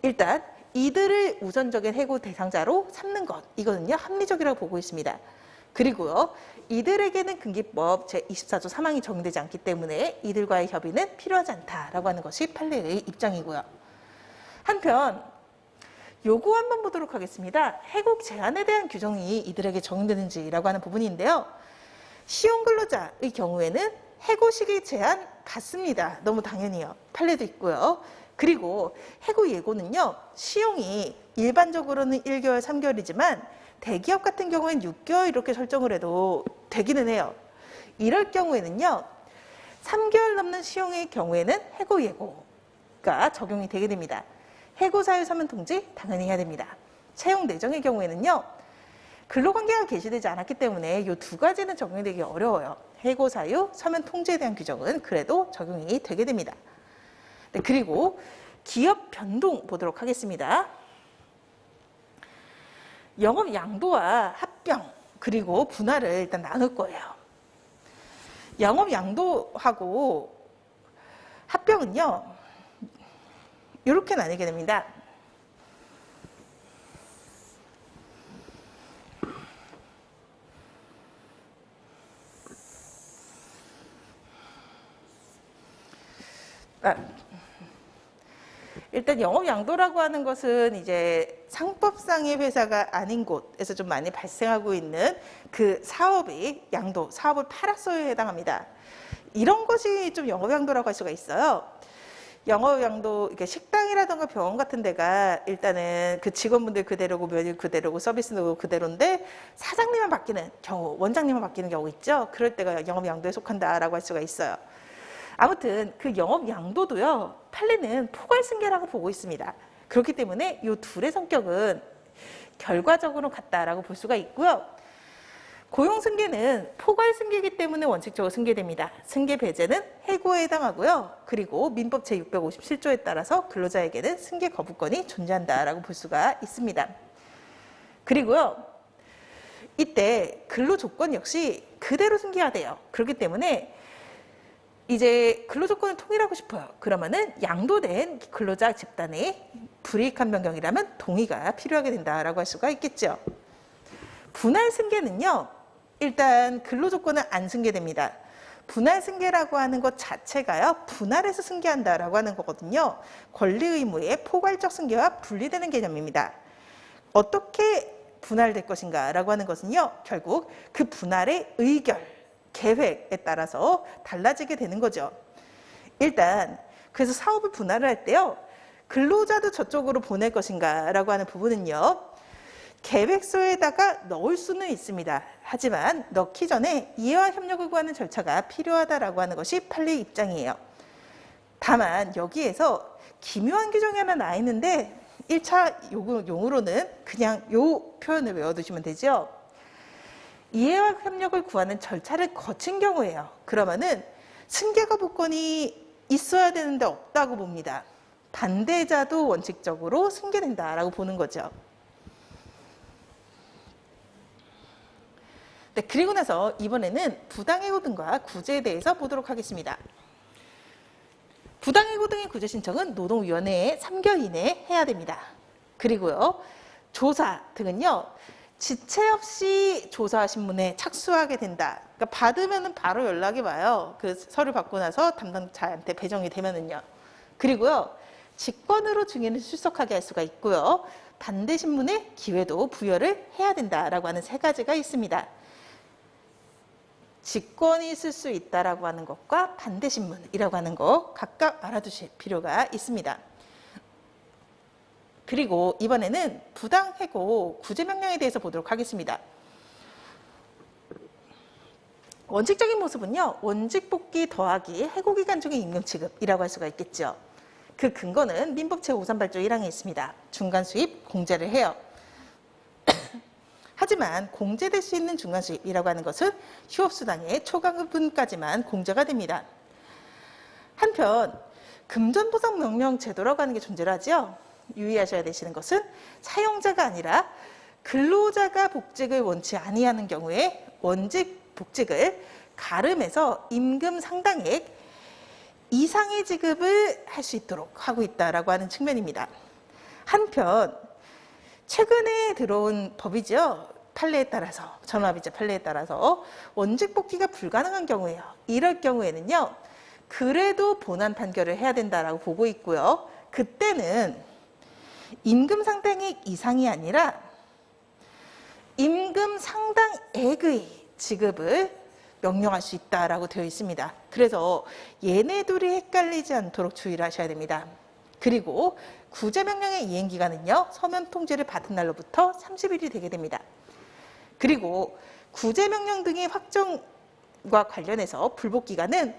일단 이들을 우선적인 해고 대상자로 삼는 것, 이거는요 합리적이라고 보고 있습니다. 그리고요, 이들에게는 근기법 제24조 3항이 적용되지 않기 때문에 이들과의 협의는 필요하지 않다라고 하는 것이 판례의 입장이고요. 한편 요거 한번 보도록 하겠습니다. 해고 제한에 대한 규정이 이들에게 적용되는지라고 하는 부분인데요. 시용근로자의 경우에는 해고 시기 제한 받습니다. 너무 당연히요. 판례도 있고요. 그리고 해고 예고는요, 시용이 일반적으로는 1개월, 3개월이지만 대기업 같은 경우에는 6개월 이렇게 설정을 해도 되기는 해요. 이럴 경우에는요, 3개월 넘는 시용의 경우에는 해고 예고가 적용이 되게 됩니다. 해고 사유 서면 통지 당연히 해야 됩니다. 채용 내정의 경우에는요, 근로관계가 개시되지 않았기 때문에 이 두 가지는 적용이 되기 어려워요. 해고 사유 서면 통지에 대한 규정은 그래도 적용이 되게 됩니다. 네, 그리고 기업 변동 보도록 하겠습니다. 영업 양도와 합병 그리고 분할을 일단 나눌 거예요. 영업 양도하고 합병은요, 이렇게 나뉘게 됩니다. 일단 영업 양도라고 하는 것은 이제 상법상의 회사가 아닌 곳에서 좀 많이 발생하고 있는 그 사업의 양도, 사업을 팔았어에 해당합니다. 이런 것이 좀 영업 양도라고 할 수가 있어요. 영업 양도, 이렇게 식당이라든가 병원 같은 데가 일단은 그 직원분들 그대로고 메뉴 그대로고 서비스도 그대로인데 사장님만 바뀌는 경우, 원장님만 바뀌는 경우 있죠. 그럴 때가 영업 양도에 속한다라고 할 수가 있어요. 아무튼 그 영업 양도도요, 판례는 포괄승계라고 보고 있습니다. 그렇기 때문에 이 둘의 성격은 결과적으로 같다라고 볼 수가 있고요. 고용승계는 포괄승계이기 때문에 원칙적으로 승계됩니다. 승계 배제는 해고에 해당하고요. 그리고 민법 제657조에 따라서 근로자에게는 승계 거부권이 존재한다라고 볼 수가 있습니다. 그리고요, 이때 근로조건 역시 그대로 승계가 돼요. 그렇기 때문에 이제 근로조건을 통일하고 싶어요. 그러면은 양도된 근로자 집단의 불이익한 변경이라면 동의가 필요하게 된다라고 할 수가 있겠죠. 분할 승계는요, 일단 근로조건은 안 승계됩니다. 분할 승계라고 하는 것 자체가요, 분할해서 승계한다라고 하는 거거든요. 권리 의무의 포괄적 승계와 분리되는 개념입니다. 어떻게 분할될 것인가라고 하는 것은요, 결국 그 분할의 의결, 계획에 따라서 달라지게 되는 거죠. 일단 그래서 사업을 분할을 할 때요, 근로자도 저쪽으로 보낼 것인가라고 하는 부분은요, 계획서에다가 넣을 수는 있습니다. 하지만 넣기 전에 이해와 협력을 구하는 절차가 필요하다라고 하는 것이 판례의 입장이에요. 다만 여기에서 기묘한 규정이 하나 나 있는데 1차 용어로는 그냥 요 표현을 외워두시면 되죠. 이해와 협력을 구하는 절차를 거친 경우에요. 그러면은 승계 거부권이 있어야 되는데 없다고 봅니다. 반대자도 원칙적으로 승계된다라고 보는 거죠. 네, 그리고 나서 이번에는 부당해고 등과 구제에 대해서 보도록 하겠습니다. 부당해고 등의 구제 신청은 노동위원회에 3개월 이내에 해야 됩니다. 그리고요, 조사 등은요, 지체 없이 조사 신문에 착수하게 된다. 그러니까 받으면 바로 연락이 와요. 그 서류 받고 나서 담당자한테 배정이 되면은요. 그리고요, 직권으로 증인을 출석하게 할 수가 있고요. 반대 신문에 기회도 부여를 해야 된다라고 하는 3가지가 있습니다. 직권이 있을 수 있다라고 하는 것과 반대 신문이라고 하는 거 각각 알아두실 필요가 있습니다. 그리고 이번에는 부당해고 구제 명령에 대해서 보도록 하겠습니다. 원칙적인 모습은요, 원직 복귀 더하기 해고 기간 중의 임금 지급이라고 할 수가 있겠죠. 그 근거는 민법 제538조 1항에 있습니다. 중간 수입 공제를 해요. 하지만 공제될 수 있는 중간 수입이라고 하는 것은 휴업수당의 초과금분까지만 공제가 됩니다. 한편 금전보상 명령 제도라고 하는 게 존재를 하죠. 유의하셔야 되시는 것은 사용자가 아니라 근로자가 복직을 원치 아니하는 경우에 원직 복직을 가름해서 임금 상당액 이상의 지급을 할 수 있도록 하고 있다라고 하는 측면입니다. 한편 최근에 들어온 법이죠. 판례에 따라서, 전화비제 판례에 따라서 원직 복귀가 불가능한 경우에요. 이럴 경우에는요, 그래도 본안 판결을 해야 된다라고 보고 있고요. 그때는 임금 상당액 이상이 아니라 임금 상당액의 지급을 명령할 수 있다라고 되어 있습니다. 그래서 얘네 둘이 헷갈리지 않도록 주의를 하셔야 됩니다. 그리고 구제명령의 이행기간은요, 서면 통지를 받은 날로부터 30일이 되게 됩니다. 그리고 구제명령 등의 확정과 관련해서 불복기간은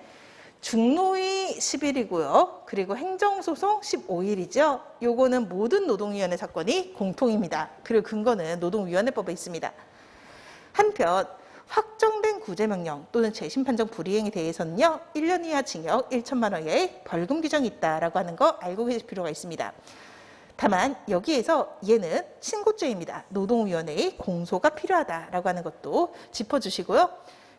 중노위 10일이고요. 그리고 행정소송 15일이죠. 요거는 모든 노동위원회 사건이 공통입니다. 그리고 근거는 노동위원회법에 있습니다. 한편 확정된 구제명령 또는 재심판정 불이행에 대해서는요, 1년 이하 징역 1천만 원 이하의 벌금 규정이 있다라고 하는 거 알고 계실 필요가 있습니다. 다만 여기에서 얘는 신고죄입니다. 노동위원회의 공소가 필요하다라고 하는 것도 짚어주시고요.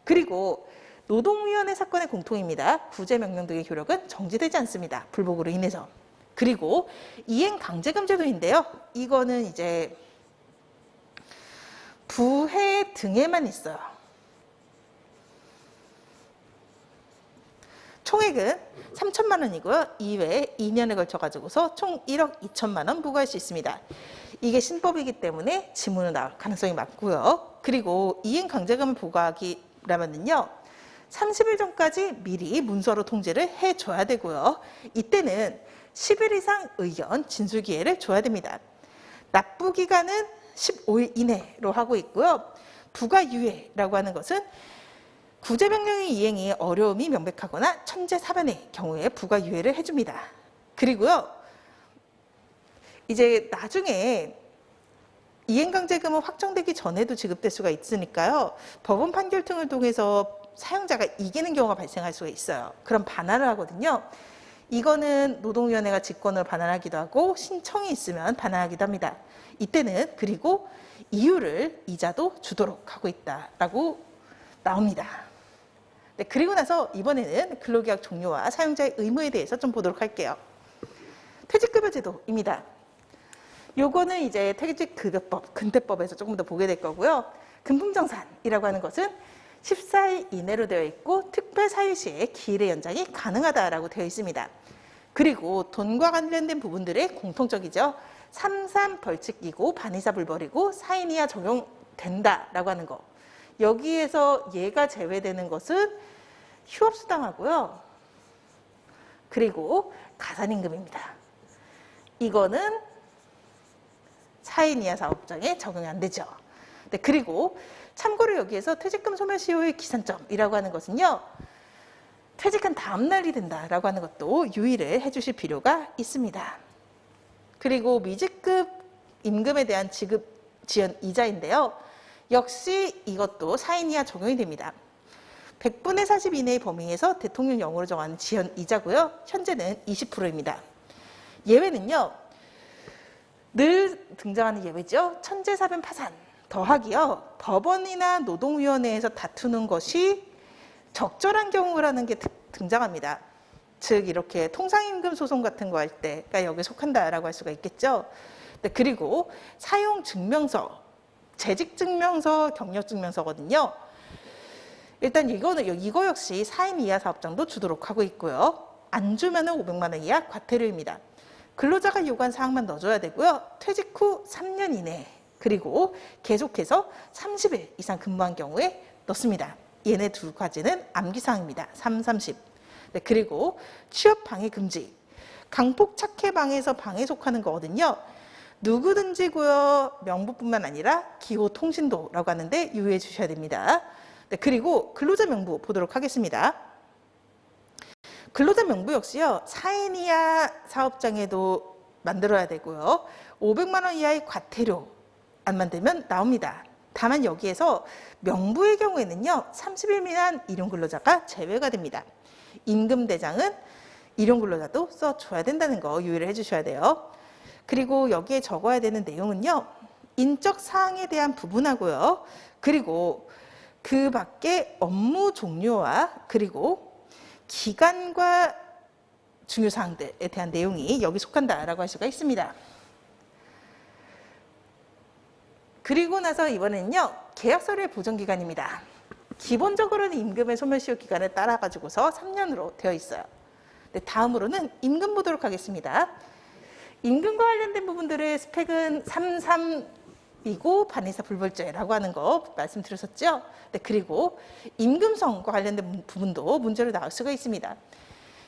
그리고 노동위원회 사건의 공통입니다. 구제명령 등의 효력은 정지되지 않습니다. 불복으로 인해서. 그리고 이행 강제금 제도인데요. 이거는 이제 부해 등에만 있어요. 총액은 3천만 원이고요. 이외에 2년에 걸쳐 가지고서 총 1억 2천만 원 부과할 수 있습니다. 이게 신법이기 때문에 지문으로 나올 가능성이 많고요. 그리고 이행 강제금을 부과하기라면요, 30일 전까지 미리 문서로 통지를 해줘야 되고요. 이때는 10일 이상 의견 진술 기회를 줘야 됩니다. 납부 기간은 15일 이내로 하고 있고요. 부과유예라고 하는 것은 구제명령의 이행이 어려움이 명백하거나 천재사변의 경우에 부과유예를 해줍니다. 그리고요, 이제 나중에 이행강제금은 확정되기 전에도 지급될 수가 있으니까요. 법원 판결 등을 통해서 사용자가 이기는 경우가 발생할 수가 있어요. 그럼 반환을 하거든요. 이거는 노동위원회가 직권으로 반환하기도 하고 신청이 있으면 반환하기도 합니다. 이때는 그리고 이유를 이자도 주도록 하고 있다라고 나옵니다. 네, 그리고 나서 이번에는 근로계약 종료와 사용자의 의무에 대해서 좀 보도록 할게요. 퇴직급여 제도입니다. 요거는 이제 퇴직급여법, 근태법에서 조금 더 보게 될 거고요. 금품정산이라고 하는 것은 14일 이내로 되어 있고 특별 사유 시에 기일의 연장이 가능하다라고 되어 있습니다. 그리고 돈과 관련된 부분들의 공통적이죠. 3.3 벌칙이고 반의사 불벌이고 4인 이하 적용된다라고 하는 거. 여기에서 얘가 제외되는 것은 휴업수당하고요. 그리고 가산임금입니다. 이거는 4인 이하 사업장에 적용이 안 되죠. 네, 그리고 참고로 여기에서 퇴직금 소멸시효의 기산점이라고 하는 것은요. 퇴직한 다음 날이 된다라고 하는 것도 유의를 해주실 필요가 있습니다. 그리고 미지급 임금에 대한 지급 지연 이자인데요. 역시 이것도 4인 이하 적용이 됩니다. 100분의 40 이내의 범위에서 대통령령으로 정하는 지연 이자고요. 현재는 20%입니다. 예외는요. 늘 등장하는 예외죠. 천재사변 파산 더하기요. 법원이나 노동위원회에서 다투는 것이 적절한 경우라는 게 등장합니다. 즉 이렇게 통상임금 소송 같은 거 할 때가 여기에 속한다라고 할 수가 있겠죠. 네, 그리고 사용증명서, 재직증명서, 경력증명서거든요. 일단 이거 역시 4인 이하 사업장도 주도록 하고 있고요. 안 주면 500만 원 이하 과태료입니다. 근로자가 요구한 사항만 넣어줘야 되고요. 퇴직 후 3년 이내 그리고 계속해서 30일 이상 근무한 경우에 넣습니다. 얘네 두 가지는 암기사항입니다. 3, 30. 네, 그리고 취업 방해 금지. 강폭 착해 방해에서 방해에 속하는 거거든요. 누구든지고요. 명부뿐만 아니라 기호 통신도라고 하는데 유의해 주셔야 됩니다. 네, 그리고 근로자 명부 보도록 하겠습니다. 근로자 명부 역시요. 4인 이하 사업장에도 만들어야 되고요. 500만 원 이하의 과태료 안 만들면 나옵니다. 다만 여기에서 명부의 경우에는요. 30일 미만 일용 근로자가 제외가 됩니다. 임금 대장은 일용 근로자도 써줘야 된다는 거 유의를 해주셔야 돼요. 그리고 여기에 적어야 되는 내용은요. 인적 사항에 대한 부분하고요. 그리고 그 밖에 업무 종료와 그리고 기간과 중요 사항들에 대한 내용이 여기 속한다라고 할 수가 있습니다. 그리고 나서 이번에는요. 계약서류의 보존기간입니다. 기본적으로는 임금의 소멸시효 기간을 따라 가지고서 3년으로 되어 있어요. 네, 다음으로는 임금 보도록 하겠습니다. 임금과 관련된 부분들의 스펙은 3.3이고 반의사 불벌죄라고 하는 거 말씀드렸었죠. 네, 그리고 임금성과 관련된 부분도 문제로 나올 수가 있습니다.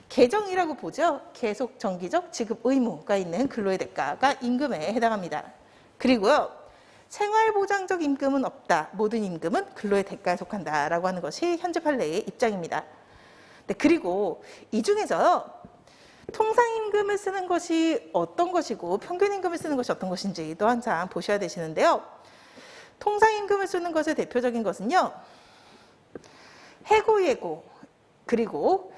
계정이라고 보죠. 계속 정기적 지급 의무가 있는 근로의 대가가 임금에 해당합니다. 그리고요. 생활보장적 임금은 없다. 모든 임금은 근로의 대가에 속한다라고 하는 것이 현재 판례의 입장입니다. 네, 그리고 이 중에서 통상임금을 쓰는 것이 어떤 것이고 평균임금을 쓰는 것이 어떤 것인지도 항상 보셔야 되시는데요. 통상임금을 쓰는 것의 대표적인 것은요. 해고예고 그리고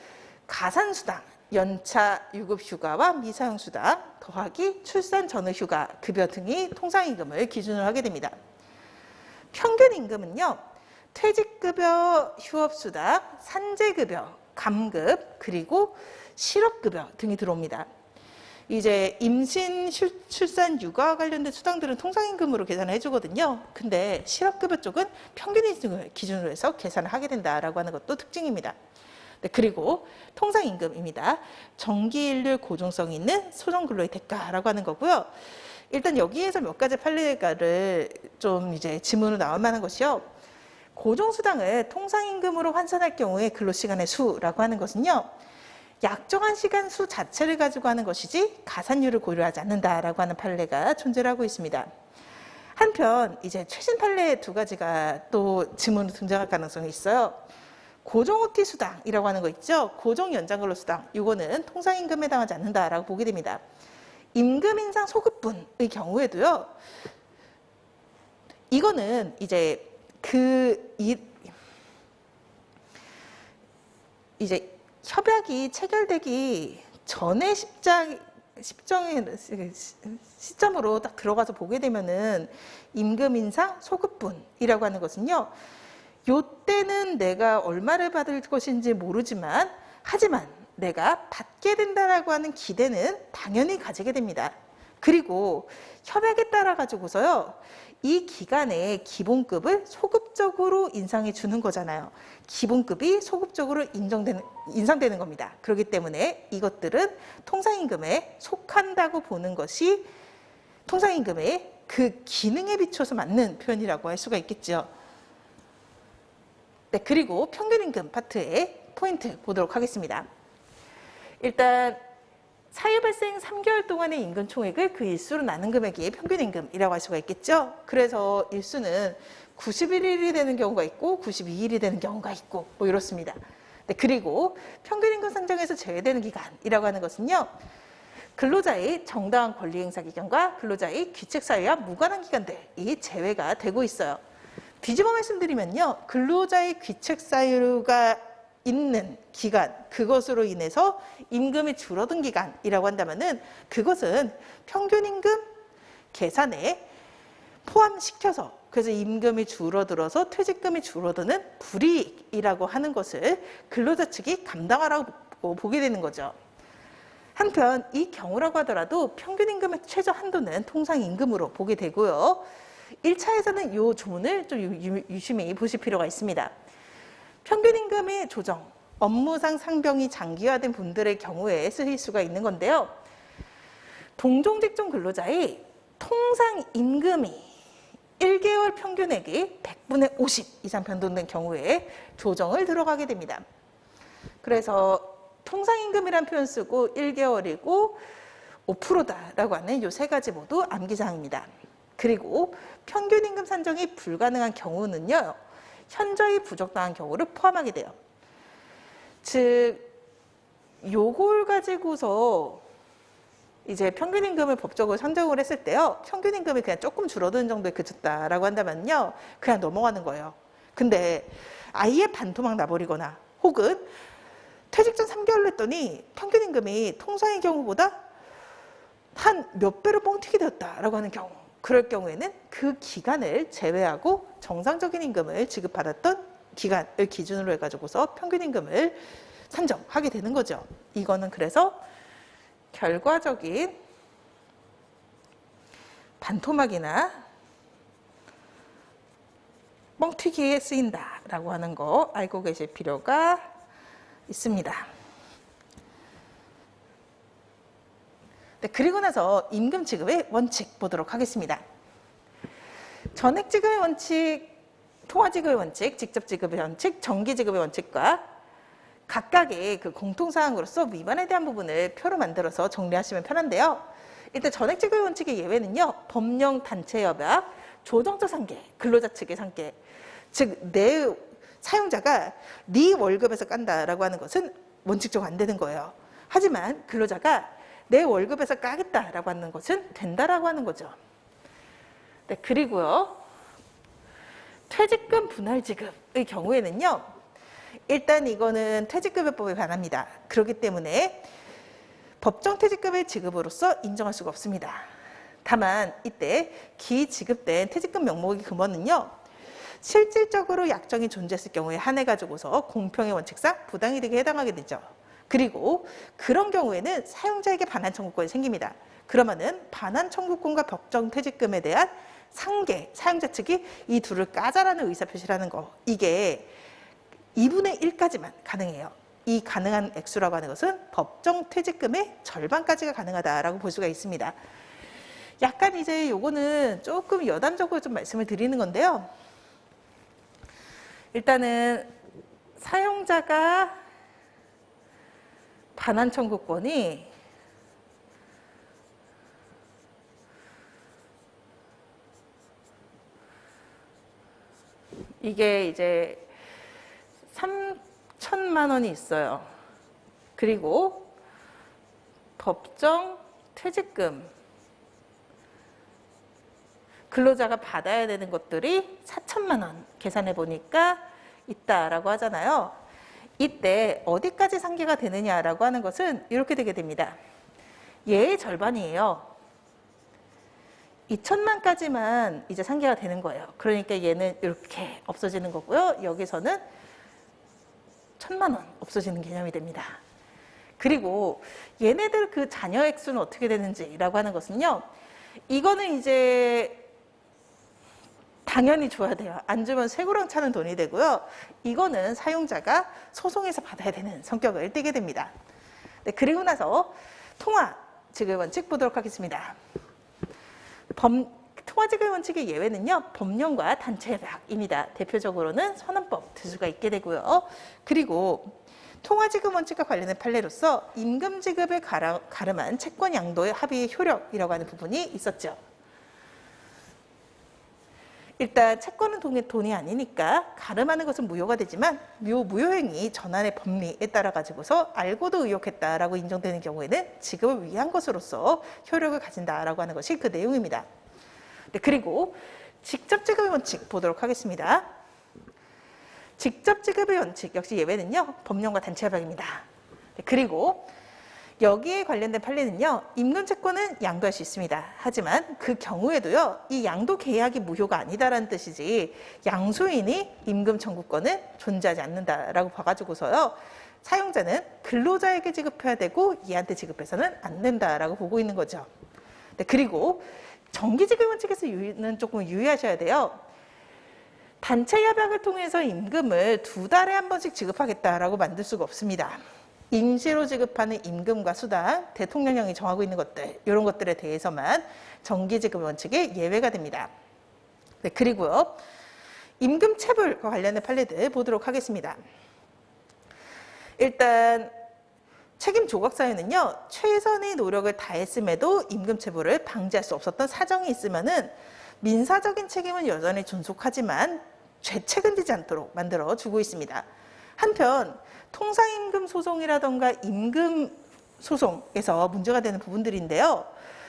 가산수당, 연차 유급휴가와 미사용수당 더하기 출산 전후 휴가, 급여 등이 통상임금을 기준으로 하게 됩니다. 평균임금은요. 퇴직급여, 휴업수당, 산재급여, 감급, 그리고 실업급여 등이 들어옵니다. 이제 임신, 출산, 육아와 관련된 수당들은 통상임금으로 계산을 해주거든요. 근데 실업급여 쪽은 평균임금을 기준으로 해서 계산을 하게 된다라고 하는 것도 특징입니다. 네, 그리고 통상임금입니다. 정기일률 고정성 있는 소정근로의 대가라고 하는 거고요. 일단 여기에서 몇 가지 판례가를 좀 이제 지문으로 나올 만한 것이요. 고정수당을 통상임금으로 환산할 경우에 근로시간의 수라고 하는 것은요. 약정한 시간 수 자체를 가지고 하는 것이지 가산율을 고려하지 않는다라고 하는 판례가 존재를 하고 있습니다. 한편 이제 최신 판례 두 가지가 또 지문으로 등장할 가능성이 있어요. 고정 OT 수당이라고 하는 거 있죠. 고정 연장근로 수당. 이거는 통상임금에 해당하지 않는다라고 보게 됩니다. 임금 인상 소급분의 경우에도요. 이거는 이제 이제 협약이 체결되기 전에 시점으로 딱 들어가서 보게 되면은 임금 인상 소급분이라고 하는 것은요. 요때는 내가 얼마를 받을 것인지 모르지만 하지만 내가 받게 된다라고 하는 기대는 당연히 가지게 됩니다. 그리고 협약에 따라 가지고서요. 이 기간에 기본급을 소급적으로 인상해 주는 거잖아요. 기본급이 소급적으로 인상되는 겁니다. 그렇기 때문에 이것들은 통상임금에 속한다고 보는 것이 통상임금의 그 기능에 비춰서 맞는 표현이라고 할 수가 있겠죠. 네, 그리고 평균임금 파트의 포인트 보도록 하겠습니다. 일단 사유 발생 3개월 동안의 임금 총액을 그 일수로 나눈 금액이 평균임금이라고 할 수가 있겠죠. 그래서 일수는 91일이 되는 경우가 있고 92일이 되는 경우가 있고 뭐 이렇습니다. 네, 그리고 평균임금 산정에서 제외되는 기간이라고 하는 것은요. 근로자의 정당한 권리행사 기간과 근로자의 귀책 사유와 무관한 기간들이 제외가 되고 있어요. 뒤집어 말씀드리면요. 근로자의 귀책 사유가 있는 기간, 그것으로 인해서 임금이 줄어든 기간이라고 한다면은 그것은 평균임금 계산에 포함시켜서 그래서 임금이 줄어들어서 퇴직금이 줄어드는 불이익이라고 하는 것을 근로자 측이 감당하라고 보게 되는 거죠. 한편 이 경우라고 하더라도 평균임금의 최저 한도는 통상임금으로 보게 되고요. 1차에서는 이 조문을 좀 유심히 보실 필요가 있습니다. 평균임금의 조정, 업무상 상병이 장기화된 분들의 경우에 쓰일 수가 있는 건데요. 동종직종 근로자의 통상임금이 1개월 평균액이 100분의 50 이상 변동된 경우에 조정을 들어가게 됩니다. 그래서 통상임금이란 표현 쓰고 1개월이고 5%다라고 하는 이 세 가지 모두 암기사항입니다. 그리고 평균임금 산정이 불가능한 경우는요. 현저히 부적당한 경우를 포함하게 돼요. 즉 요걸 가지고서 이제 평균임금을 법적으로 산정을 했을 때요. 평균임금이 그냥 조금 줄어드는 정도에 그쳤다라고 한다면요. 그냥 넘어가는 거예요. 근데 아예 반토막 나버리거나 혹은 퇴직 전 3개월 했더니 평균임금이 통상의 경우보다 한 몇 배로 뻥튀기 되었다라고 하는 경우, 그럴 경우에는 그 기간을 제외하고 정상적인 임금을 지급받았던 기간을 기준으로 해가지고서 평균임금을 산정하게 되는 거죠. 이거는 그래서 결과적인 반토막이나 뻥튀기에 쓰인다라고 하는 거 알고 계실 필요가 있습니다. 네, 그리고 나서 임금 지급의 원칙 보도록 하겠습니다. 전액 지급의 원칙, 통화 지급의 원칙, 직접 지급의 원칙, 정기 지급의 원칙과 각각의 그 공통사항으로서 위반에 대한 부분을 표로 만들어서 정리하시면 편한데요. 일단 전액 지급의 원칙의 예외는요. 법령 단체 협약, 조정적 상계, 근로자 측의 상계. 즉 내 사용자가 네 월급에서 깐다라고 하는 것은 원칙적으로 안 되는 거예요. 하지만 근로자가 내 월급에서 까겠다라고 하는 것은 된다라고 하는 거죠. 네, 그리고요. 퇴직금 분할 지급의 경우에는요. 일단 이거는 퇴직급여법에 반합니다. 그렇기 때문에 법정 퇴직급의 지급으로서 인정할 수가 없습니다. 다만 이때 기지급된 퇴직금 명목의 금원은요. 실질적으로 약정이 존재했을 경우에 한해 가지고서 공평의 원칙상 부당이득에 해당하게 되죠. 그리고 그런 경우에는 사용자에게 반환 청구권이 생깁니다. 그러면은 반환 청구권과 법정 퇴직금에 대한 상계, 사용자 측이 이 둘을 까자라는 의사표시라는 거, 이게 2분의 1까지만 가능해요. 이 가능한 액수라고 하는 것은 법정 퇴직금의 절반까지가 가능하다라고 볼 수가 있습니다. 약간 이제 요거는 조금 여담적으로 좀 말씀을 드리는 건데요. 일단은 사용자가 반환 청구권이 이게 이제 3천만 원이 있어요. 그리고 법정 퇴직금 근로자가 받아야 되는 것들이 4천만 원 계산해 보니까 있다라고 하잖아요. 이때 어디까지 상계가 되느냐라고 하는 것은 이렇게 되게 됩니다. 얘의 절반이에요. 2천만까지만 이제 상계가 되는 거예요. 그러니까 얘는 이렇게 없어지는 거고요. 여기서는 1,000만 원 없어지는 개념이 됩니다. 그리고 얘네들 그 자녀 액수는 어떻게 되는지라고 하는 것은요. 이거는 이제 당연히 줘야 돼요. 안 주면 쇠고랑 차는 돈이 되고요. 이거는 사용자가 소송에서 받아야 되는 성격을 띠게 됩니다. 네, 그리고 나서 통화지급 원칙 보도록 하겠습니다. 통화지급 원칙의 예외는요. 법령과 단체 협약입니다. 대표적으로는 선언법 두 수가 있게 되고요. 그리고 통화지급 원칙과 관련된 판례로서 임금지급을 가름한 채권 양도의 합의의 효력이라고 하는 부분이 있었죠. 일단 채권은 돈이 아니니까 가름하는 것은 무효가 되지만 무효행위 전환의 법리에 따라 가지고서 알고도 의혹했다라고 인정되는 경우에는 지급을 위한 것으로서 효력을 가진다라고 하는 것이 그 내용입니다. 네, 그리고 직접 지급의 원칙 보도록 하겠습니다. 직접 지급의 원칙 역시 예외는요. 법령과 단체 협약입니다. 네, 그리고 여기에 관련된 판례는요. 임금 채권은 양도할 수 있습니다. 하지만 그 경우에도요. 이 양도 계약이 무효가 아니다라는 뜻이지 양수인이 임금 청구권은 존재하지 않는다라고 봐가지고서요. 사용자는 근로자에게 지급해야 되고 얘한테 지급해서는 안 된다라고 보고 있는 거죠. 네, 그리고 정기지급 원칙에서는 조금 유의하셔야 돼요. 단체 협약을 통해서 임금을 2달에 한 번씩 지급하겠다라고 만들 수가 없습니다. 임시로 지급하는 임금과 수당, 대통령령이 정하고 있는 것들, 이런 것들에 대해서만 정기지급 원칙의 예외가 됩니다. 네, 그리고요. 임금 체불과 관련된 판례들 보도록 하겠습니다. 일단 책임 조각 사유는요. 최선의 노력을 다했음에도 임금 체불을 방지할 수 없었던 사정이 있으면은 민사적인 책임은 여전히 존속하지만 죄책은 지지 않도록 만들어 주고 있습니다. 한편 통상임금 소송이라던가 임금 소송에서 문제가 되는 부분들인데요.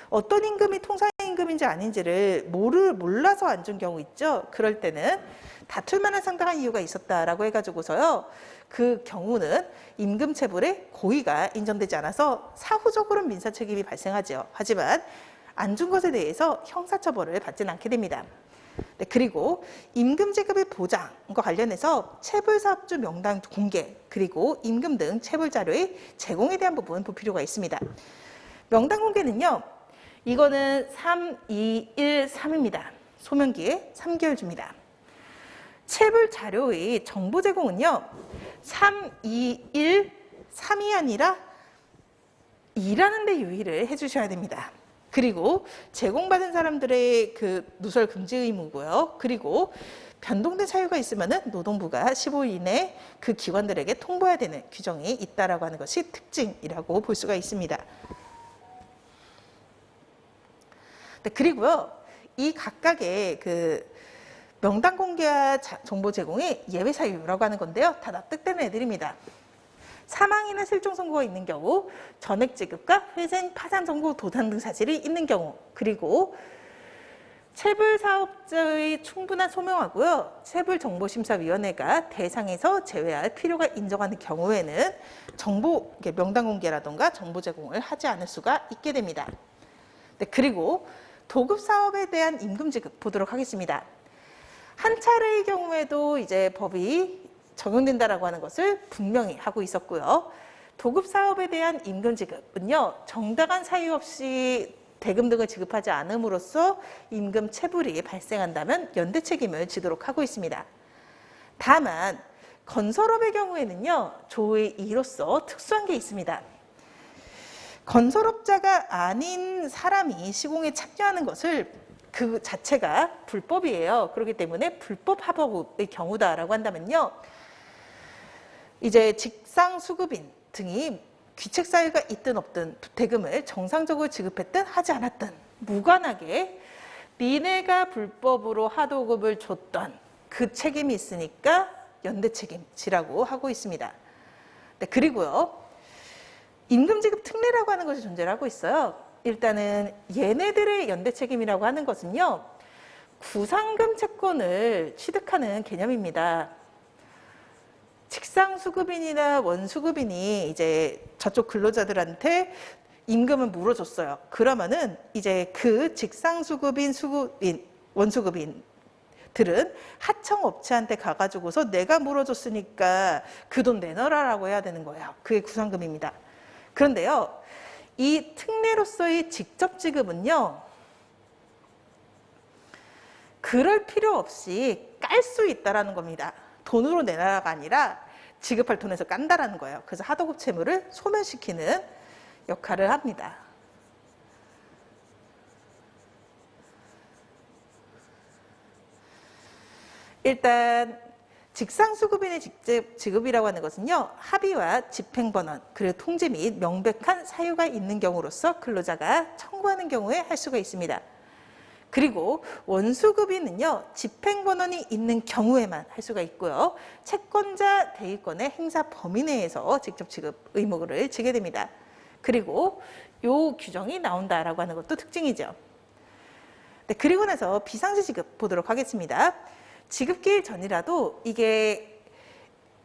어떤 임금이 통상임금인지 아닌지를 몰라서 안 준 경우 있죠. 그럴 때는 다툴 만한 상당한 이유가 있었다라고 해가지고서요. 그 경우는 임금 체불의 고의가 인정되지 않아서 사후적으로는 민사 책임이 발생하죠. 하지만 안 준 것에 대해서 형사처벌을 받지는 않게 됩니다. 네, 그리고 임금 지급의 보장과 관련해서 체불사업주 명단 공개 그리고 임금 등 체불 자료의 제공에 대한 부분 볼 필요가 있습니다. 명단 공개는요. 이거는 3, 2, 1, 3입니다. 소명기에 3개월 줍니다. 체불 자료의 정보 제공은요. 3, 2, 1, 3이 아니라 2라는 데 유의를 해주셔야 됩니다. 그리고 제공받은 사람들의 그 누설 금지 의무고요. 그리고 변동된 사유가 있으면은 노동부가 15일 이내 그 기관들에게 통보해야 되는 규정이 있다라고 하는 것이 특징이라고 볼 수가 있습니다. 네, 그리고요. 이 각각의 그 명단 공개와 정보 제공의 예외 사유라고 하는 건데요. 다 납득되는 애들입니다. 사망이나 실종 선고가 있는 경우, 전액 지급과 회생, 파산 선고, 도산 등 사실이 있는 경우, 그리고 체불 사업자의 충분한 소명하고요. 체불정보심사위원회가 대상에서 제외할 필요가 인정하는 경우에는 정보 명단 공개라던가 정보 제공을 하지 않을 수가 있게 됩니다. 네, 그리고 도급 사업에 대한 임금 지급 보도록 하겠습니다. 한 차례의 경우에도 이제 법이 적용된다라고 하는 것을 분명히 하고 있었고요. 도급 사업에 대한 임금 지급은요. 정당한 사유 없이 대금 등을 지급하지 않음으로써 임금 체불이 발생한다면 연대 책임을 지도록 하고 있습니다. 다만 건설업의 경우에는요. 조의 이로서 특수한 게 있습니다. 건설업자가 아닌 사람이 시공에 참여하는 것을 그 자체가 불법이에요. 그렇기 때문에 불법 합업의 경우다라고 한다면요. 이제 직상 수급인 등이 귀책 사유가 있든 없든 대금을 정상적으로 지급했든 하지 않았든 무관하게 니네가 불법으로 하도급을 줬던 그 책임이 있으니까 연대 책임지라고 하고 있습니다. 네, 그리고요. 임금 지급 특례라고 하는 것이 존재를 하고 있어요. 일단은 얘네들의 연대 책임이라고 하는 것은요. 구상금 채권을 취득하는 개념입니다. 직상수급인이나 원수급인이 이제 저쪽 근로자들한테 임금을 물어줬어요. 그러면은 이제 그 직상수급인, 수급인, 원수급인들은 하청업체한테 가가지고서 내가 물어줬으니까 그 돈 내놔라라고 해야 되는 거예요. 그게 구상금입니다. 그런데요, 이 특례로서의 직접 지급은요, 그럴 필요 없이 깔 수 있다라는 겁니다. 돈으로 내놔라가 아니라 지급할 돈에서 깐다라는 거예요. 그래서 하도급 채무를 소멸시키는 역할을 합니다. 일단 직상수급인의 직접 지급이라고 하는 것은요, 합의와 집행번원, 그리고 통지 및 명백한 사유가 있는 경우로서 근로자가 청구하는 경우에 할 수가 있습니다. 그리고 원수급인은요, 집행번원이 있는 경우에만 할 수가 있고요, 채권자 대위권의 행사 범위 내에서 직접 지급 의무를 지게 됩니다. 그리고 요 규정이 나온다라고 하는 것도 특징이죠. 네, 그리고 나서 비상시 지급 보도록 하겠습니다. 지급기일 전이라도 이게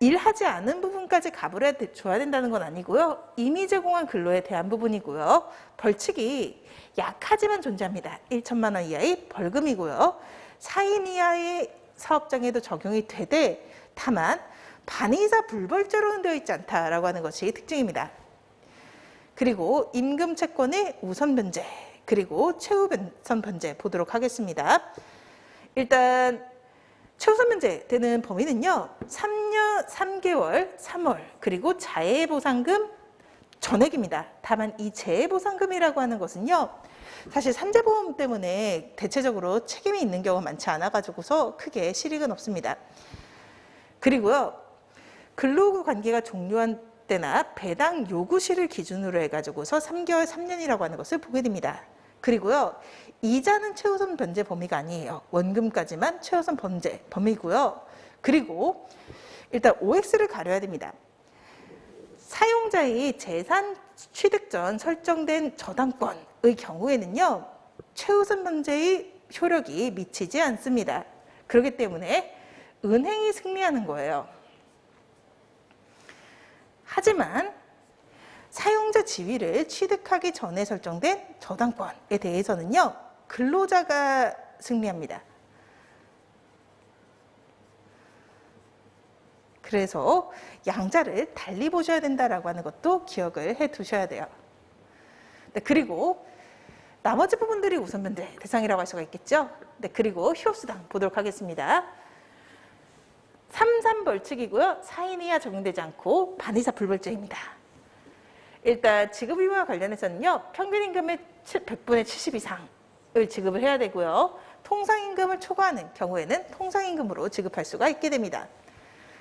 일하지 않은 부분까지 값을 줘야 된다는 건 아니고요, 이미 제공한 근로에 대한 부분이고요, 벌칙이 약하지만 존재합니다. 1천만 원 이하의 벌금이고요, 4인 이하의 사업장에도 적용이 되되 다만 반의사 불벌죄로는 되어 있지 않다라고 하는 것이 특징입니다. 그리고 임금 채권의 우선 변제, 그리고 최우선 변제 보도록 하겠습니다. 일단 최우선 변제 되는 범위는요, 3년 3개월 3월, 그리고 자해보상금 전액입니다. 다만 이 재해보상금이라고 하는 것은요, 사실 산재보험 때문에 대체적으로 책임이 있는 경우가 많지 않아 가지고서 크게 실익은 없습니다. 그리고요, 근로 관계가 종료한 때나 배당 요구시를 기준으로 해가지고서 3개월 3년이라고 하는 것을 보게 됩니다. 그리고요, 이자는 최우선 변제 범위가 아니에요. 원금까지만 최우선 변제 범위고요. 그리고 일단 OX를 가려야 됩니다. 사용자의 재산 취득 전 설정된 저당권의 경우에는요, 최우선 변제의 효력이 미치지 않습니다. 그렇기 때문에 은행이 승리하는 거예요. 하지만 사용자 지위를 취득하기 전에 설정된 저당권에 대해서는요, 근로자가 승리합니다. 그래서 양자를 달리 보셔야 된다라고 하는 것도 기억을 해 두셔야 돼요. 네, 그리고 나머지 부분들이 우선 변제 대상이라고 할 수가 있겠죠. 네, 그리고 휴업수당 보도록 하겠습니다. 3.3 벌칙이고요, 4인 이하 적용되지 않고 반의사 불벌죄입니다. 일단 지급 의무와 관련해서는요, 평균 임금의 100분의 70 이상을 지급을 해야 되고요, 통상임금을 초과하는 경우에는 통상임금으로 지급할 수가 있게 됩니다.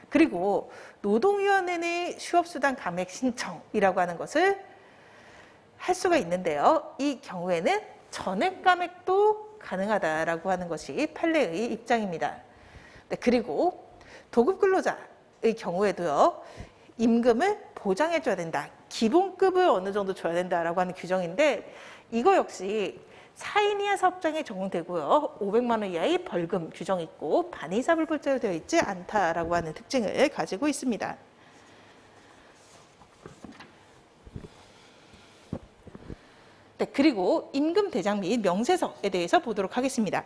그리고 노동위원회 내 휴업수당 감액 신청이라고 하는 것을 할 수가 있는데요, 이 경우에는 전액 감액도 가능하다라고 하는 것이 판례의 입장입니다. 네, 그리고 도급 근로자의 경우에도요, 임금을 보장해 줘야 된다, 기본급을 어느 정도 줘야 된다라고 하는 규정인데, 이거 역시 4인 이하 사업장에 적용되고요, 500만 원 이하의 벌금 규정이 있고 반의사 불벌죄로 되어 있지 않다라고 하는 특징을 가지고 있습니다. 네, 그리고 임금 대장 및 명세서에 대해서 보도록 하겠습니다.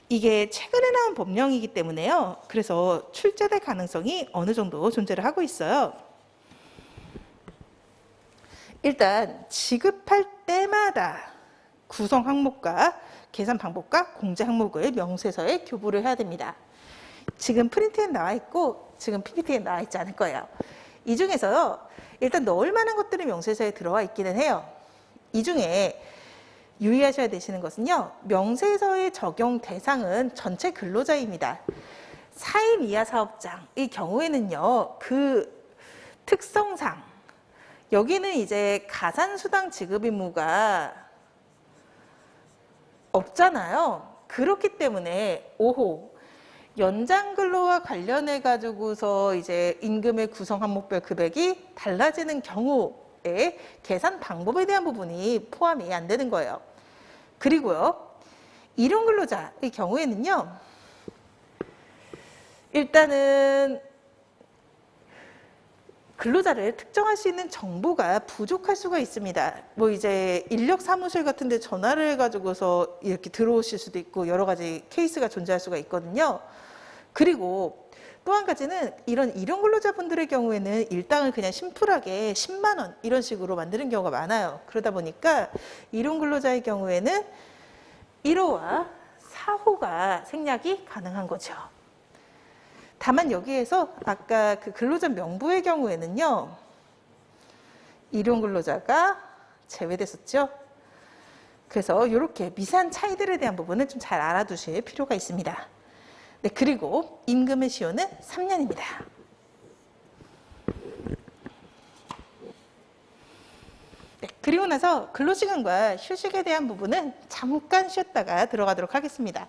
이게 최근에 나온 법령이기 때문에요, 그래서 출제될 가능성이 어느 정도 존재를 하고 있어요. 일단 지급할 때마다 구성 항목과 계산 방법과 공제 항목을 명세서에 교부를 해야 됩니다. 지금 프린트에 나와 있고 지금 PPT에 나와 있지 않을 거예요. 이 중에서요, 일단 넣을 만한 것들이 명세서에 들어와 있기는 해요. 이 중에 유의하셔야 되시는 것은요, 명세서의 적용 대상은 전체 근로자입니다. 4인 이하 사업장의 경우에는요, 그 특성상 여기는 이제 가산수당 지급 의무가 없잖아요. 그렇기 때문에 5호 연장 근로와 관련해 가지고서 이제 임금의 구성 항목별 금액이 달라지는 경우에 계산 방법에 대한 부분이 포함이 안 되는 거예요. 그리고요, 일용 근로자의 경우에는요, 일단은 근로자를 특정할 수 있는 정보가 부족할 수가 있습니다. 뭐 이제 인력 사무실 같은 데 전화를 해가지고서 이렇게 들어오실 수도 있고 여러 가지 케이스가 존재할 수가 있거든요. 그리고 또 한 가지는 이런 일용 근로자분들의 경우에는 일당을 그냥 심플하게 10만 원 이런 식으로 만드는 경우가 많아요. 그러다 보니까 일용 근로자의 경우에는 1호와 4호가 생략이 가능한 거죠. 다만 여기에서 아까 그 근로자 명부의 경우에는요, 일용 근로자가 제외됐었죠. 그래서 이렇게 미세한 차이들에 대한 부분을 좀 잘 알아두실 필요가 있습니다. 네, 그리고 임금의 시효는 3년입니다. 네, 그리고 나서 근로시간과 휴식에 대한 부분은 잠깐 쉬었다가 들어가도록 하겠습니다.